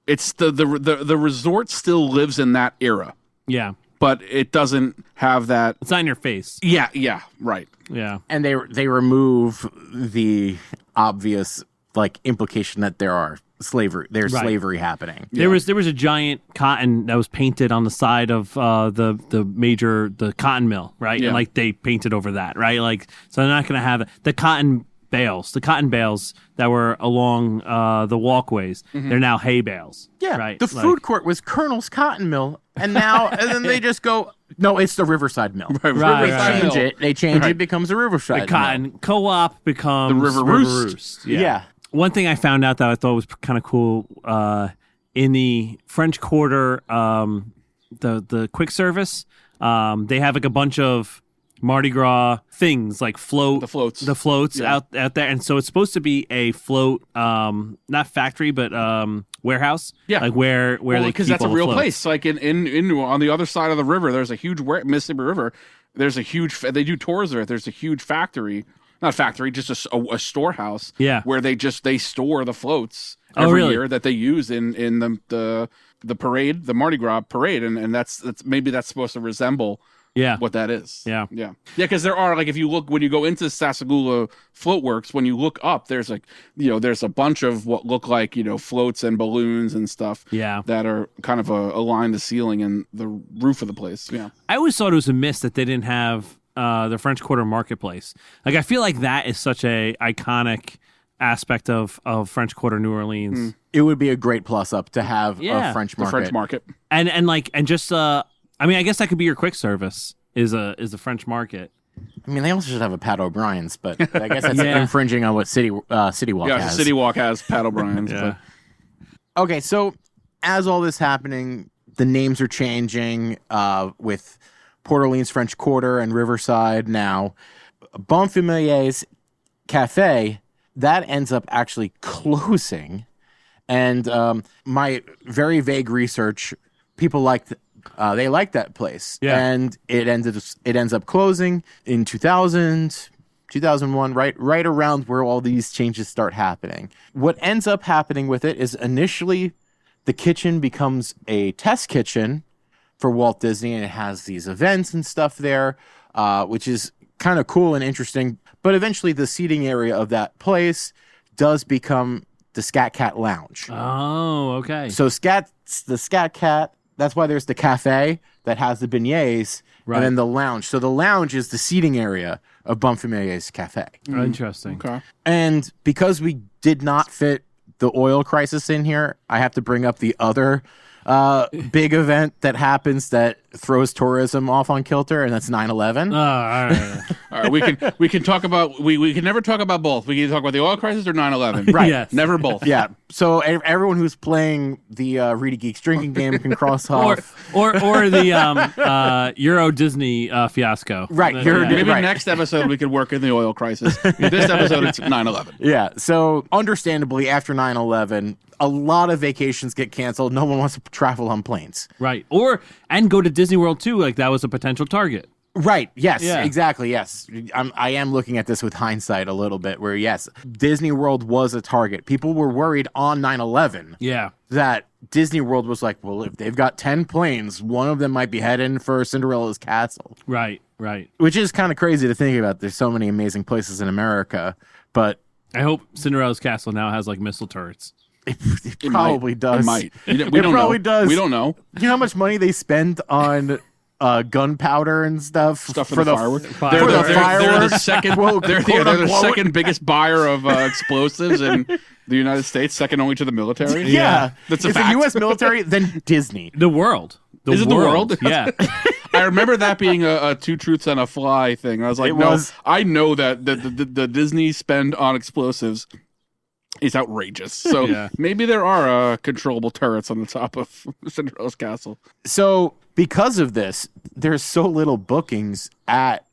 It's the resort still lives in that era. Yeah. But it doesn't have that. It's not in your face. Yeah, right. Yeah. And they remove the obvious, like, implication that there's slavery happening. There was a giant cotton that was painted on the side of the cotton mill, right? Yeah. And, like, they painted over that, right? Like, so they're not going to have the cotton bales that were along the walkways. They're now hay bales. Yeah, right. The food court was Colonel's Cotton Mill, and then they just go, no, it's the Riverside Mill. They change it, becomes a Riverside. The cotton co-op becomes the River Roost. Yeah. One thing I found out that I thought was kind of cool, in the French Quarter, the quick service, they have, like, a bunch of Mardi Gras things, like the floats out there, and so it's supposed to be a float, not factory, but warehouse, like where they keep because that's a all the real floats. place. Like in on the other side of the river, there's a huge Mississippi River. There's a huge. They do tours there. There's a huge factory not factory, just a storehouse. Yeah. Where they store the floats Oh, every really? year that they use in the parade, the Mardi Gras parade, and that's maybe that's supposed to resemble what that is. Yeah. Because there are, like, if you look when you go into Sassagoula Float Works, when you look up, there's like there's a bunch of what look like floats and balloons and stuff. Yeah. That are kind of align the ceiling and the roof of the place. Yeah. I always thought it was a miss that they didn't have the French Quarter Marketplace. Like, I feel like that is such a iconic aspect of French Quarter New Orleans. It would be a great plus up to have a French market. The French market. And just I mean, I guess that could be your quick service is a French market. I mean, they also should have a Pat O'Brien's, but I guess that's infringing on what City Walk has. Yeah, City Walk has Pat O'Brien's. Yeah. Okay, so as all this happening, the names are changing with Port Orleans French Quarter and Riverside now. Bonfamilier's Cafe, that ends up actually closing. And my very vague research, people they liked that place. Yeah. And it ends up closing in 2000, 2001, right around where all these changes start happening. What ends up happening with it is initially the kitchen becomes a test kitchen for Walt Disney, and it has these events and stuff there, which is kind of cool and interesting. But eventually the seating area of that place does become the Scat Cat Lounge. Oh, okay. So the Scat Cat, that's why there's the cafe that has the beignets, Right. and then the lounge. So the lounge is the seating area of Bonfamilier's Cafe. Interesting. Okay. And because we did not fit the oil crisis in here, I have to bring up the other big event that happens that throws tourism off on kilter, and that's 9/11. All right. All right, we can talk about we can never talk about both. We can either talk about the oil crisis or 9/11. Right. Yes. Never both. Yeah. So everyone who's playing the ReedyGeeks drinking game can cross off. or the Euro Disney fiasco. Right, Maybe Right. next episode we could work in the oil crisis. This episode it's 9/11. Yeah. So understandably, after 9/11, a lot of vacations get canceled. No one wants to travel on planes. Right. And go to Disney World too. Like, that was a potential target. Right. Yes. Yeah. Exactly. Yes. I am looking at this with hindsight a little bit. Where yes, Disney World was a target. People were worried on 9/11. Yeah. That Disney World was like, well, if they've got 10 planes, one of them might be heading for Cinderella's castle. Right. Right. Which is kind of crazy to think about. There's so many amazing places in America, but I hope Cinderella's castle now has like missile turrets. it probably does. It might. We It don't probably know. does. We don't know. You know how much money they spend on gunpowder and stuff For the fireworks. Fire- for the They're the fireworks. second. Quote, They're quote, the unquote. second biggest buyer of explosives in the United States, second only to the military. Yeah, That's a it's fact. the U.S. military, then Disney. The world. Is it the world? Yeah. I remember that being a two truths and a fly thing. I was like, It no, was. I know that the Disney spend on explosives is outrageous. So Yeah. maybe there are controllable turrets on the top of Cinderella's castle. So because of this, there's so little bookings at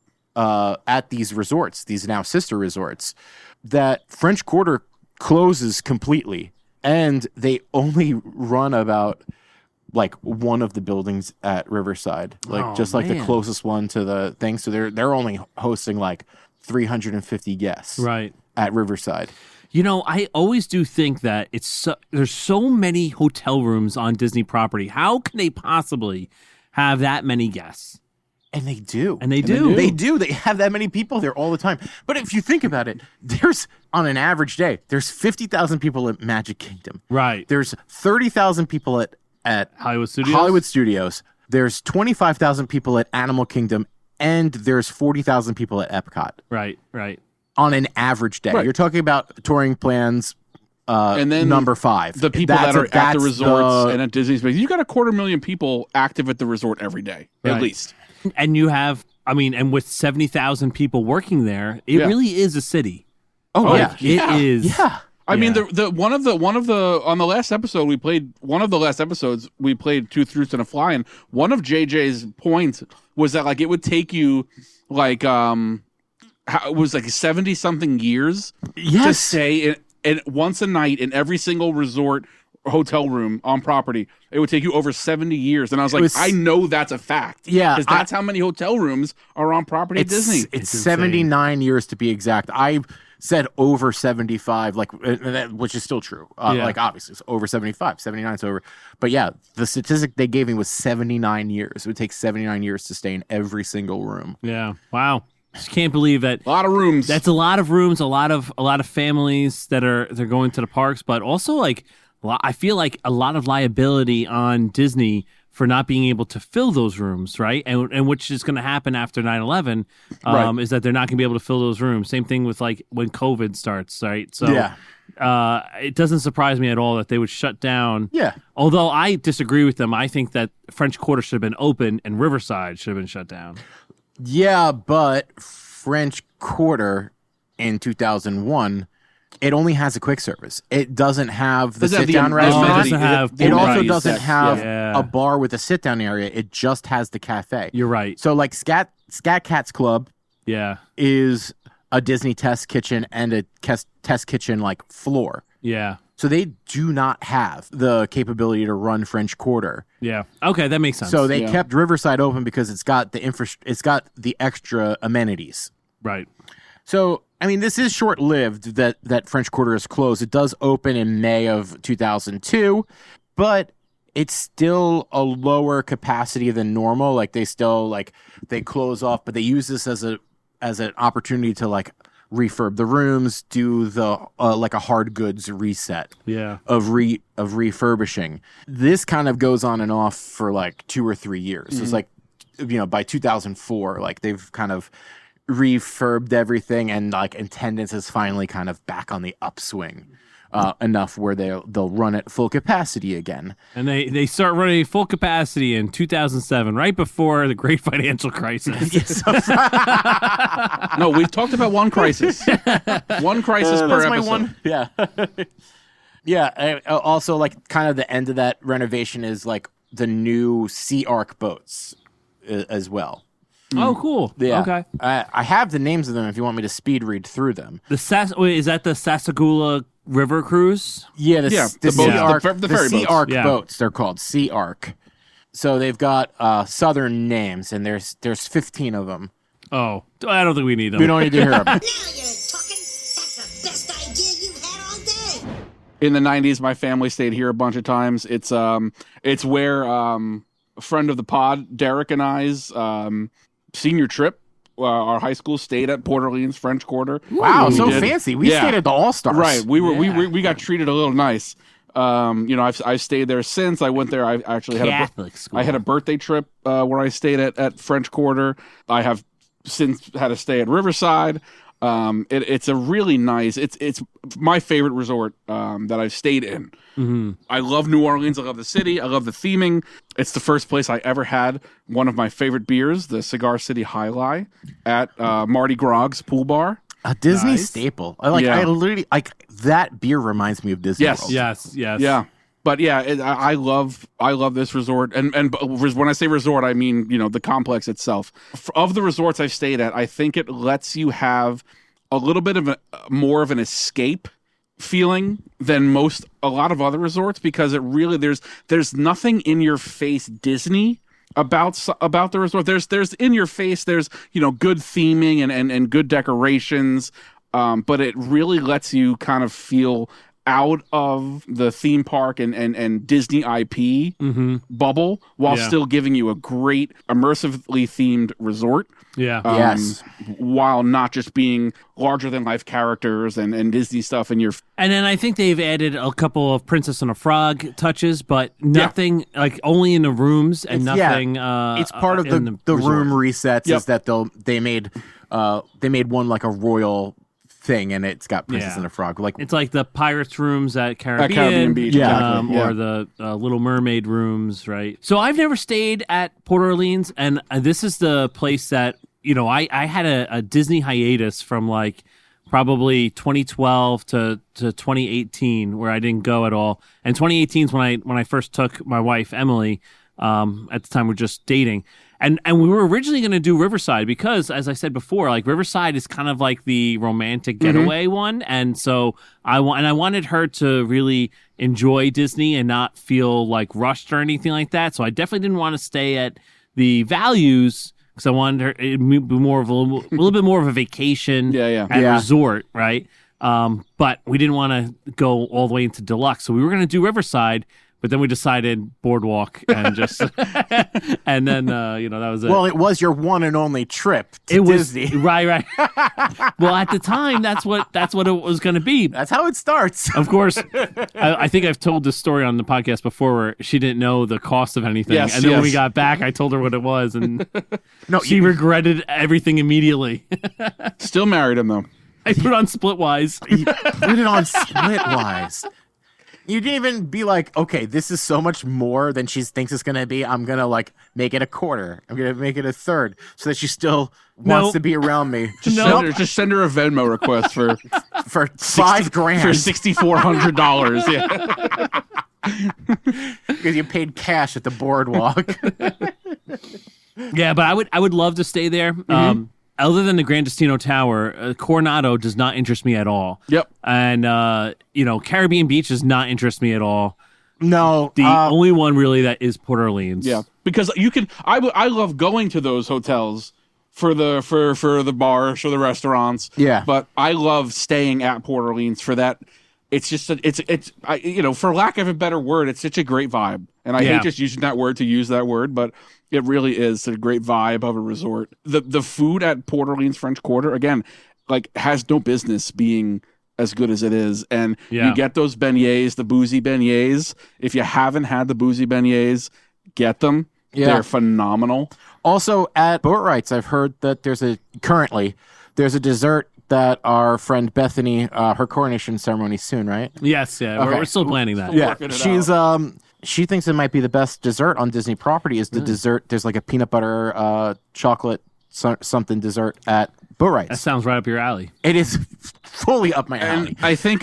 these resorts, these now sister resorts, that French Quarter closes completely, and they only run about like one of the buildings at Riverside, like just like the man. closest one to the thing. So they're only hosting like 350 guests Right. at Riverside. You know, I always do think that there's so many hotel rooms on Disney property. How can they possibly have that many guests? And they do. And they do. They do. They have that many people there all the time. But if you think about it, there's, on an average day, there's 50,000 people at Magic Kingdom. Right. There's 30,000 people at Hollywood Studios. Hollywood Studios. There's 25,000 people at Animal Kingdom. And there's 40,000 people at Epcot Right. Right. on an average day. Right. You're talking about touring plans And then number 5. The people that are at the that's resorts and at Disney's, you got 250,000 people active at the resort every day, Right. at least. And you have, and with 70,000 people working there, it Yeah. really is a city. Oh, yeah. It is. Yeah. I mean, Yeah. the one of the on the last episode we played one of the last episodes we played Two Truths and a Fly, and one of JJ's points was that like it would take you like it was like 70 something years to Yes. stay in once a night in every single resort hotel room on property, it would take you over 70 years. And I was like, I know that's a fact. Yeah. Because that's how many hotel rooms are on property at Disney. It's 79 years to be exact. I said over 75, which is still true. Like, obviously, it's over 75. 79 is over. But yeah, the statistic they gave me was 79 years. It would take 79 years to stay in every single room. Yeah. Wow. Just can't believe that. A lot of rooms. That's a lot of rooms, a lot of families they're going to the parks, but also like I feel like a lot of liability on Disney for not being able to fill those rooms, right? And which is going to happen after 9/11, is that they're not going to be able to fill those rooms. Same thing with like when COVID starts, right? So it doesn't surprise me at all that they would shut down. Yeah. Although I disagree with them. I think that French Quarter should have been open and Riverside should have been shut down. Yeah, but French Quarter in 2001, it only has a quick service. It doesn't have the sit-down restaurant. It also doesn't have a bar with a sit-down area. It just has the cafe. You're right. So like Scat Cats Club is a Disney test kitchen and a test kitchen like floor. Yeah. So they do not have the capability to run French Quarter. Yeah. Okay, that makes sense. So they kept Riverside open because it's got the extra amenities. Right. So, I mean, this is short-lived that French Quarter is closed. It does open in May of 2002, but it's still a lower capacity than normal. Like they still they close off, but they use this as an opportunity to like refurb the rooms, do the like a hard goods reset of refurbishing. This kind of goes on and off for like 2 or 3 years. It's like, by 2004, like they've kind of refurbed everything, and like attendance is finally kind of back on the upswing enough where they'll run at full capacity again. And they start running full capacity in 2007, right before the great financial crisis. No, we've talked about one crisis. One crisis per episode. Yeah. Also, like kind of the end of that renovation is like the new Sea Arc boats as well. Oh, cool. Yeah. Okay. I have the names of them if you want me to speed read through them. Is that the Sassagoula River Cruise? Yeah, the Sea Arc, the Sea Arc boats. They're called Sea Arc. So they've got southern names, and there's 15 of them. Oh, I don't think we need them. We don't need to hear them. Now you're talking. That's the best idea you've had all day. In the 90s, my family stayed here a bunch of times. It's where a friend of the pod, Derek, and I's senior trip. Our high school stayed at Port Orleans French Quarter. Wow, so fancy. We stayed at the All-Stars. Right. We got treated a little nice. I've stayed there since. I went there. I actually had a birthday trip where I stayed at French Quarter. I have since had to stay at Riverside. It's a really nice. It's my favorite resort that I've stayed in. Mm-hmm. I love New Orleans. I love the city. I love the theming. It's the first place I ever had one of my favorite beers, the Cigar City High Lie, at Marty Grog's Pool Bar. A Disney staple. I literally that beer reminds me of Disney World. Yes. Yeah. But yeah, I love this resort, and when I say resort, I mean the complex itself. Of the resorts I've stayed at, I think it lets you have a little bit of more of an escape feeling than a lot of other resorts, because it really there's nothing in your face Disney about the resort. There's in your face. There's good theming and good decorations, but it really lets you kind of feel out of the theme park and Disney IP bubble while still giving you a great immersively themed resort. Yeah. Yes. While not just being larger than life characters and Disney stuff in your. And then I think they've added a couple of Princess and a Frog touches, but nothing like only in the rooms and nothing. It's part of the room resets. Is that they made one like a royal thing, and it's got Princess and a Frog. Like it's like the Pirates rooms at Caribbean Beach, or the Little Mermaid rooms, right? So I've never stayed at Port Orleans, and this is the place that I had a Disney hiatus from like probably 2012 to 2018 where I didn't go at all. And 2018 is when I first took my wife Emily At the time, we're just dating. And we were originally going to do Riverside because, as I said before, like Riverside is kind of like the romantic getaway one. And so I wanted her to really enjoy Disney and not feel like rushed or anything like that. So I definitely didn't want to stay at the Values because I wanted her to be more of a little bit more of a vacation and resort, right? But we didn't want to go all the way into deluxe. So we were going to do Riverside. But then we decided Boardwalk and just, and then, that was it. Well, it was your one and only trip to Disney. Right. Well, at the time, that's what it was going to be. That's how it starts. Of course. I think I've told this story on the podcast before where she didn't know the cost of anything. And then when we got back, I told her what it was. And she regretted everything immediately. Still married him, though. I put it on Splitwise. You put it on Splitwise. You didn't even be like, okay, this is so much more than she thinks it's going to be. I'm going to like make it a quarter. I'm going to make it a third so that she still wants to be around me. Just send her a Venmo request for $5,000 for $6,400. Yeah, because you paid cash at the Boardwalk. Yeah, but I would love to stay there. Other than the Gran Destino Tower, Coronado does not interest me at all. Yep. And, Caribbean Beach does not interest me at all. No. The only one really that is Port Orleans. Yeah, because I love going to those hotels for the bars, for the restaurants. Yeah. But I love staying at Port Orleans for that. It's just, for lack of a better word, it's such a great vibe. And I hate just using that word to use that word, but it really is a great vibe of a resort. The food at Port Orleans French Quarter, again, like has no business being as good as it is. And you get those beignets, the boozy beignets. If you haven't had the boozy beignets, get them. Yeah. They're phenomenal. Also at Boatwright's, I've heard that there's a dessert that our friend Bethany, her coronation ceremony soon, right? Yes, yeah. Okay. We're still planning that. Yeah, she thinks it might be the best dessert on Disney property is the dessert. There's like a peanut butter chocolate something dessert at Boatwright's. That sounds right up your alley. It is fully up my alley. And I think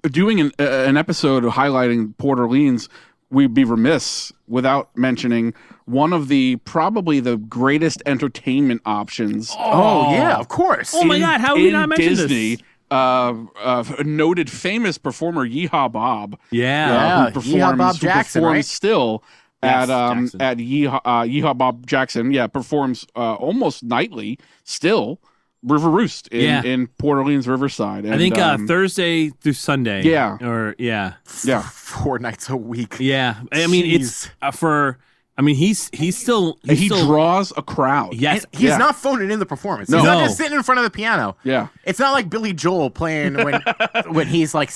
doing an episode highlighting Port Orleans, we'd be remiss without mentioning one of probably the greatest entertainment options. Oh yeah, of course. Oh my God, how have we not mentioned Disney, this? Noted famous performer Yeehaw Bob. Yeah. Who Yeehaw Bob Jackson, performs right? still Yes, at Yeehaw Bob Jackson. Yeah, performs almost nightly still. River Roost in Port Orleans Riverside. And, I think Thursday through Sunday. Yeah. Or 4 nights a week. Yeah. I mean, it's he's still draws a crowd. Yes. And he's not phoning in the performance. No. He's not just sitting in front of the piano. Yeah. It's not like Billy Joel playing when he's like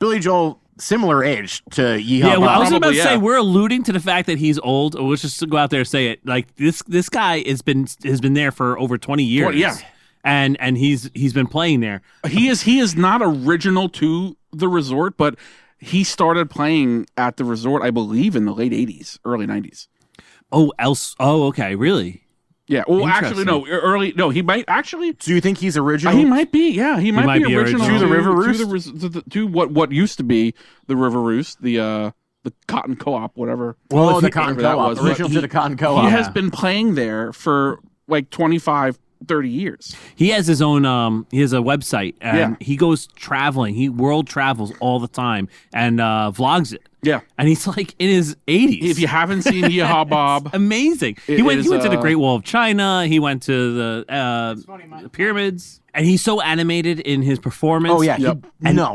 Billy Joel, similar age to Yeehaw Bob. Yeah, well, I was about to Probably, say we're alluding to the fact that he's old. Let's just go out there and say it. Like this guy has been there for over 20 years. Yeah. And he's been playing there. He is not original to the resort, but he started playing at the resort, I believe, in the late 80s, early 90s. Oh, okay, really? Yeah. Well, actually, no. He might actually. Do you think he's original? He might be. Yeah, he might be original to the River Roost, to what used to be the River Roost, the Cotton Co-op, whatever. Well, the Cotton Co-op, original to the Cotton Co-op. He has been playing there for like 25, 30 years. He has his own he has a website and he goes traveling. He world travels all the time and vlogs it. Yeah. And he's like in his 80s. If you haven't seen Yeehaw Bob, amazing. He went to the Great Wall of China. He went to the pyramids. And he's so animated in his performance. Oh, yeah. Yep.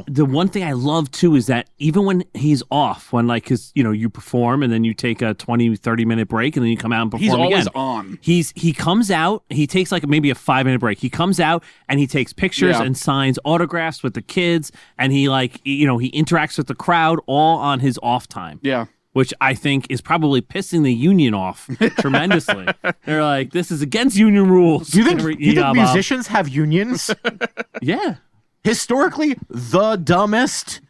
The one thing I love, too, is that even when he's off, when, like, because, you perform and then you take a 20, 30-minute break and then you come out and perform again. He's always on. He comes out, he takes, like, maybe a 5-minute break. He comes out and he takes pictures and signs autographs with the kids. And he, like, he interacts with the crowd all on his off time. Yeah. Which I think is probably pissing the union off tremendously. They're like, this is against union rules. Do you think musicians have unions? Yeah. Historically, the dumbest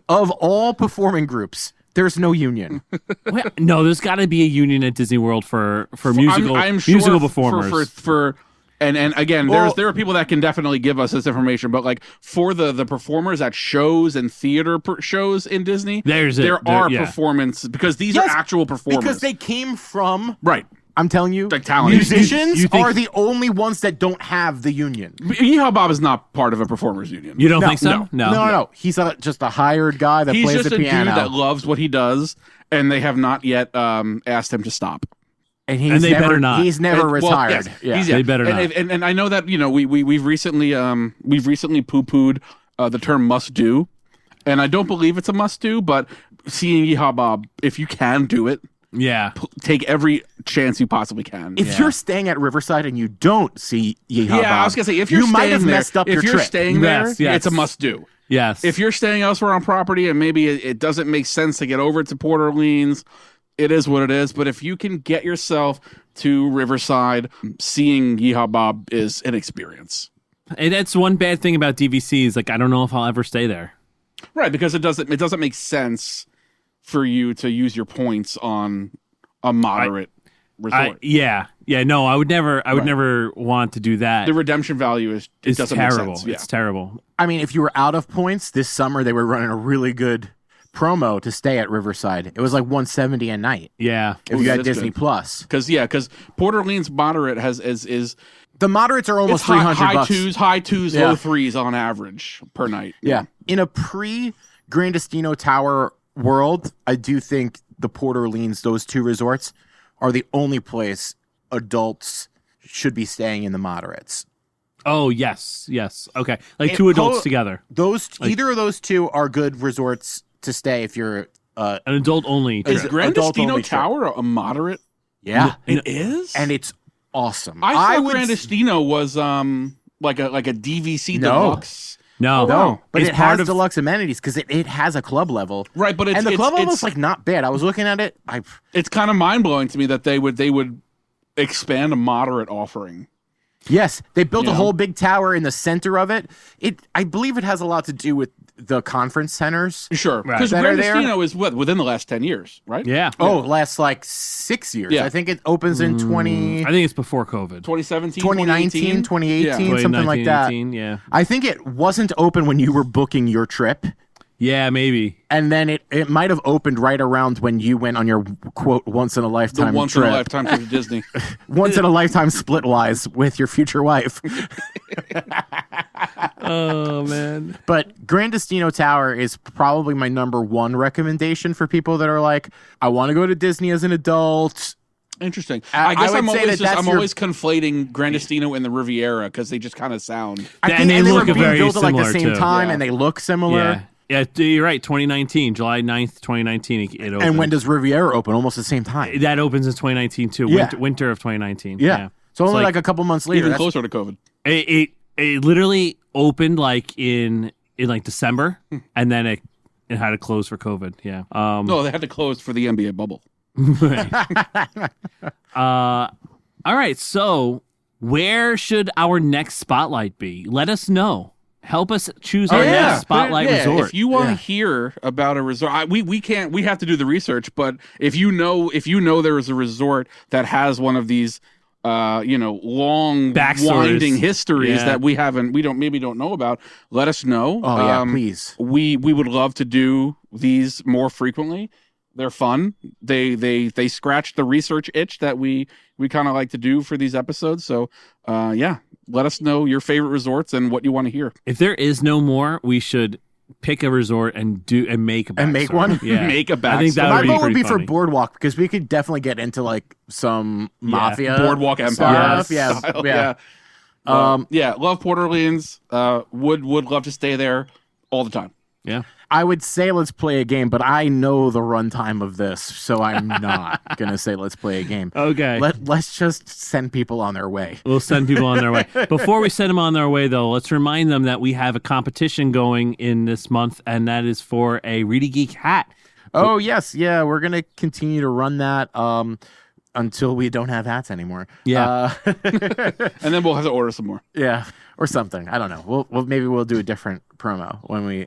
of all performing groups. There's no union. Well, no, there's got to be a union at Disney World for musical I'm sure musical performers. For And again, there are people that can definitely give us this information, but like for the performers at shows and theater shows in Disney, there are performance because these are actual performers because they came from right. I'm telling you, like talent. Musicians are the only ones that don't have the union. Yeehaw Bob is not part of a performers union. You don't think so? No. He's just a hired guy that plays the piano. He's just a dude that loves what he does, and they have not yet asked him to stop. And they better not. He's never retired. They better not. And I know that we've recently poo-pooed the term must do, and I don't believe it's a must do, but seeing Yeehaw Bob, if you can do it. Yeah. Take every chance you possibly can. If you're staying at Riverside and you don't see Yeehaw Bob, I was going to say, if you're might have messed up your trip. If you're staying there, it's a must-do. Yes. If you're staying elsewhere on property and maybe it doesn't make sense to get over to Port Orleans, it is what it is. But if you can get yourself to Riverside, seeing Yeehaw Bob is an experience. And that's one bad thing about DVC is like I don't know if I'll ever stay there. Right, because it doesn't make sense for you to use your points on a moderate resort. No, I would never want to do that. The redemption value is doesn't terrible. Make sense. Yeah. It's terrible. I mean, if you were out of points this summer, they were running a really good promo to stay at Riverside. It was like $170 a night. Yeah, if you had Disney Plus. Because Port Orleans moderate is the moderates are almost $300. High twos, low threes on average per night. Yeah, in a pre-Grandestino Tower world, I do think the Port Orleans, those two resorts, are the only place adults should be staying in the moderates. Oh, yes. Okay. Like two adults together. Either of those two are good resorts to stay if you're an adult only. Is Grandestino Tower a moderate? Yeah. It is? And it's awesome. I thought Grandestino was like a DVC deluxe. No, but it has deluxe amenities because it has a club level, right? But the club level is like not bad. I was looking at it. It's kind of mind blowing to me that they would expand a moderate offering. Yes, they built a whole big tower in the center of it. I believe it has a lot to do with the conference centers. Sure, because Grandestino is within the last 10 years, right? Yeah. Last like 6 years. Yeah. I think it opens in 20. I think it's before COVID. 2017, 2019, 2018, something like that. Yeah. I think it wasn't open when you were booking your trip. Yeah, maybe. And then it might have opened right around when you went on your, quote, once-in-a-lifetime trip. Once-in-a-lifetime trip to Disney. Once-in-a-lifetime split-wise with your future wife. Oh, man. But Grandestino Tower is probably my number one recommendation for people that are like, I want to go to Disney as an adult. Interesting. I guess I'm always conflating Grandestino and the Riviera because they just kind of sound. And they look very built similar at like the same time, and they look similar. Yeah, you're right. 2019, July 9th, 2019, it opened. And when does Riviera open? Almost the same time. That opens in 2019 too. Yeah. Winter of 2019. Yeah. So only like a couple months later. Even closer to COVID. It literally opened like in like December, and then it had to close for COVID. Yeah. No, they had to close for the NBA bubble. All right. So where should our next spotlight be? Let us know. Help us choose our next spotlight resort. If you want to hear about a resort, we can't. We have to do the research. But if you know there is a resort that has one of these, long winding histories that we don't know about, let us know. Oh yeah, please. We would love to do these more frequently. They're fun. They scratch the research itch that we kind of like to do for these episodes. So let us know your favorite resorts and what you want to hear. If there is no more, we should pick a resort and make a backstory. And make one. Yeah. Make a backstory. I think that my vote would be funny. for Boardwalk because we could definitely get into like some mafia Boardwalk Empire stuff. Yeah. Love Port Orleans. Would love to stay there all the time. Yeah. I would say let's play a game, but I know the runtime of this, so I'm not going to say let's play a game. Okay. Let's just send people on their way. We'll send people on their way. Before we send them on their way, though, let's remind them that we have a competition going in this month, and that is for a ReedyGeek hat. Oh, yes. Yeah, we're going to continue to run that until we don't have hats anymore. Yeah. And then we'll have to order some more. Yeah. Or something. I don't know. Maybe we'll do a different promo when we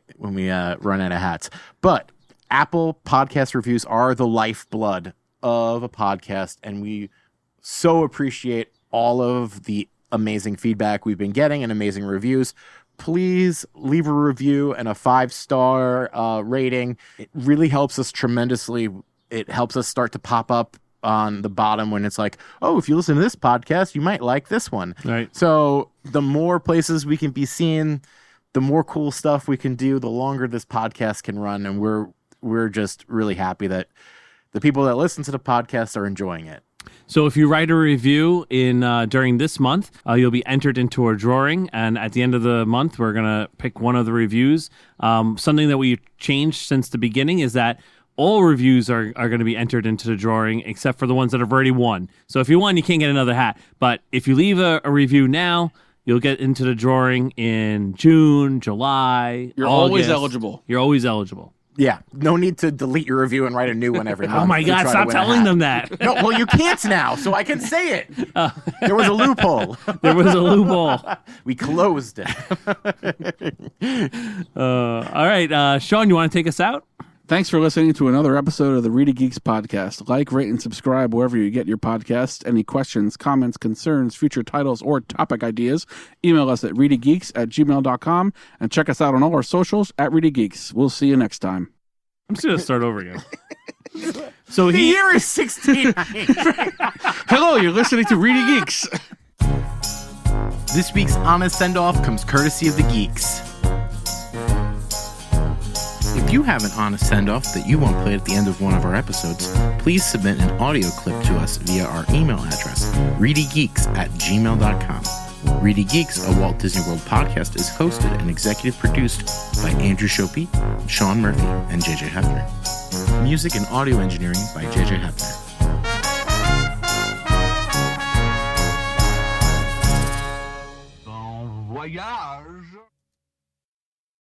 run out of hats. But Apple podcast reviews are the lifeblood of a podcast, and we so appreciate all of the amazing feedback we've been getting and amazing reviews. Please leave a review and a 5-star rating. It really helps us tremendously. It helps us start to pop up on the bottom when it's like, oh, if you listen to this podcast, you might like this one. Right. So the more places we can be seen, the more cool stuff we can do, the longer this podcast can run. And we're just really happy that the people that listen to the podcast are enjoying it. So if you write a review during this month, you'll be entered into a drawing. And at the end of the month, we're going to pick one of the reviews. Something that we changed since the beginning is that all reviews are going to be entered into the drawing, except for the ones that have already won. So if you won, you can't get another hat. But if you leave a review now, you'll get into the drawing in June, July, You're August. always eligible. You're always eligible. Yeah, no need to delete your review and write a new one every month. Oh my God, stop telling them that. No, well, you can't now, so I can say it. There was a loophole. There was a loophole. We closed it. All right, Sean, you want to take us out? Thanks for listening to another episode of the ReedyGeeks podcast. Like, rate, and subscribe wherever you get your podcasts. Any questions, comments, concerns, future titles, or topic ideas, email us at ReedyGeeks@gmail.com and check us out on all our socials at ReedyGeeks. We'll see you next time. I'm just going to start over again. So The year is 16. Hello, you're listening to ReedyGeeks. This week's Honest Send-Off comes courtesy of the Geeks. If you have an honest send-off that you want played at the end of one of our episodes, please submit an audio clip to us via our email address, ReedyGeeks@gmail.com. ReedyGeeks, a Walt Disney World podcast, is hosted and executive produced by Andrew Shopee, Sean Murphy, and JJ Hefner. Music and audio engineering by JJ Hefner. Bon voyage.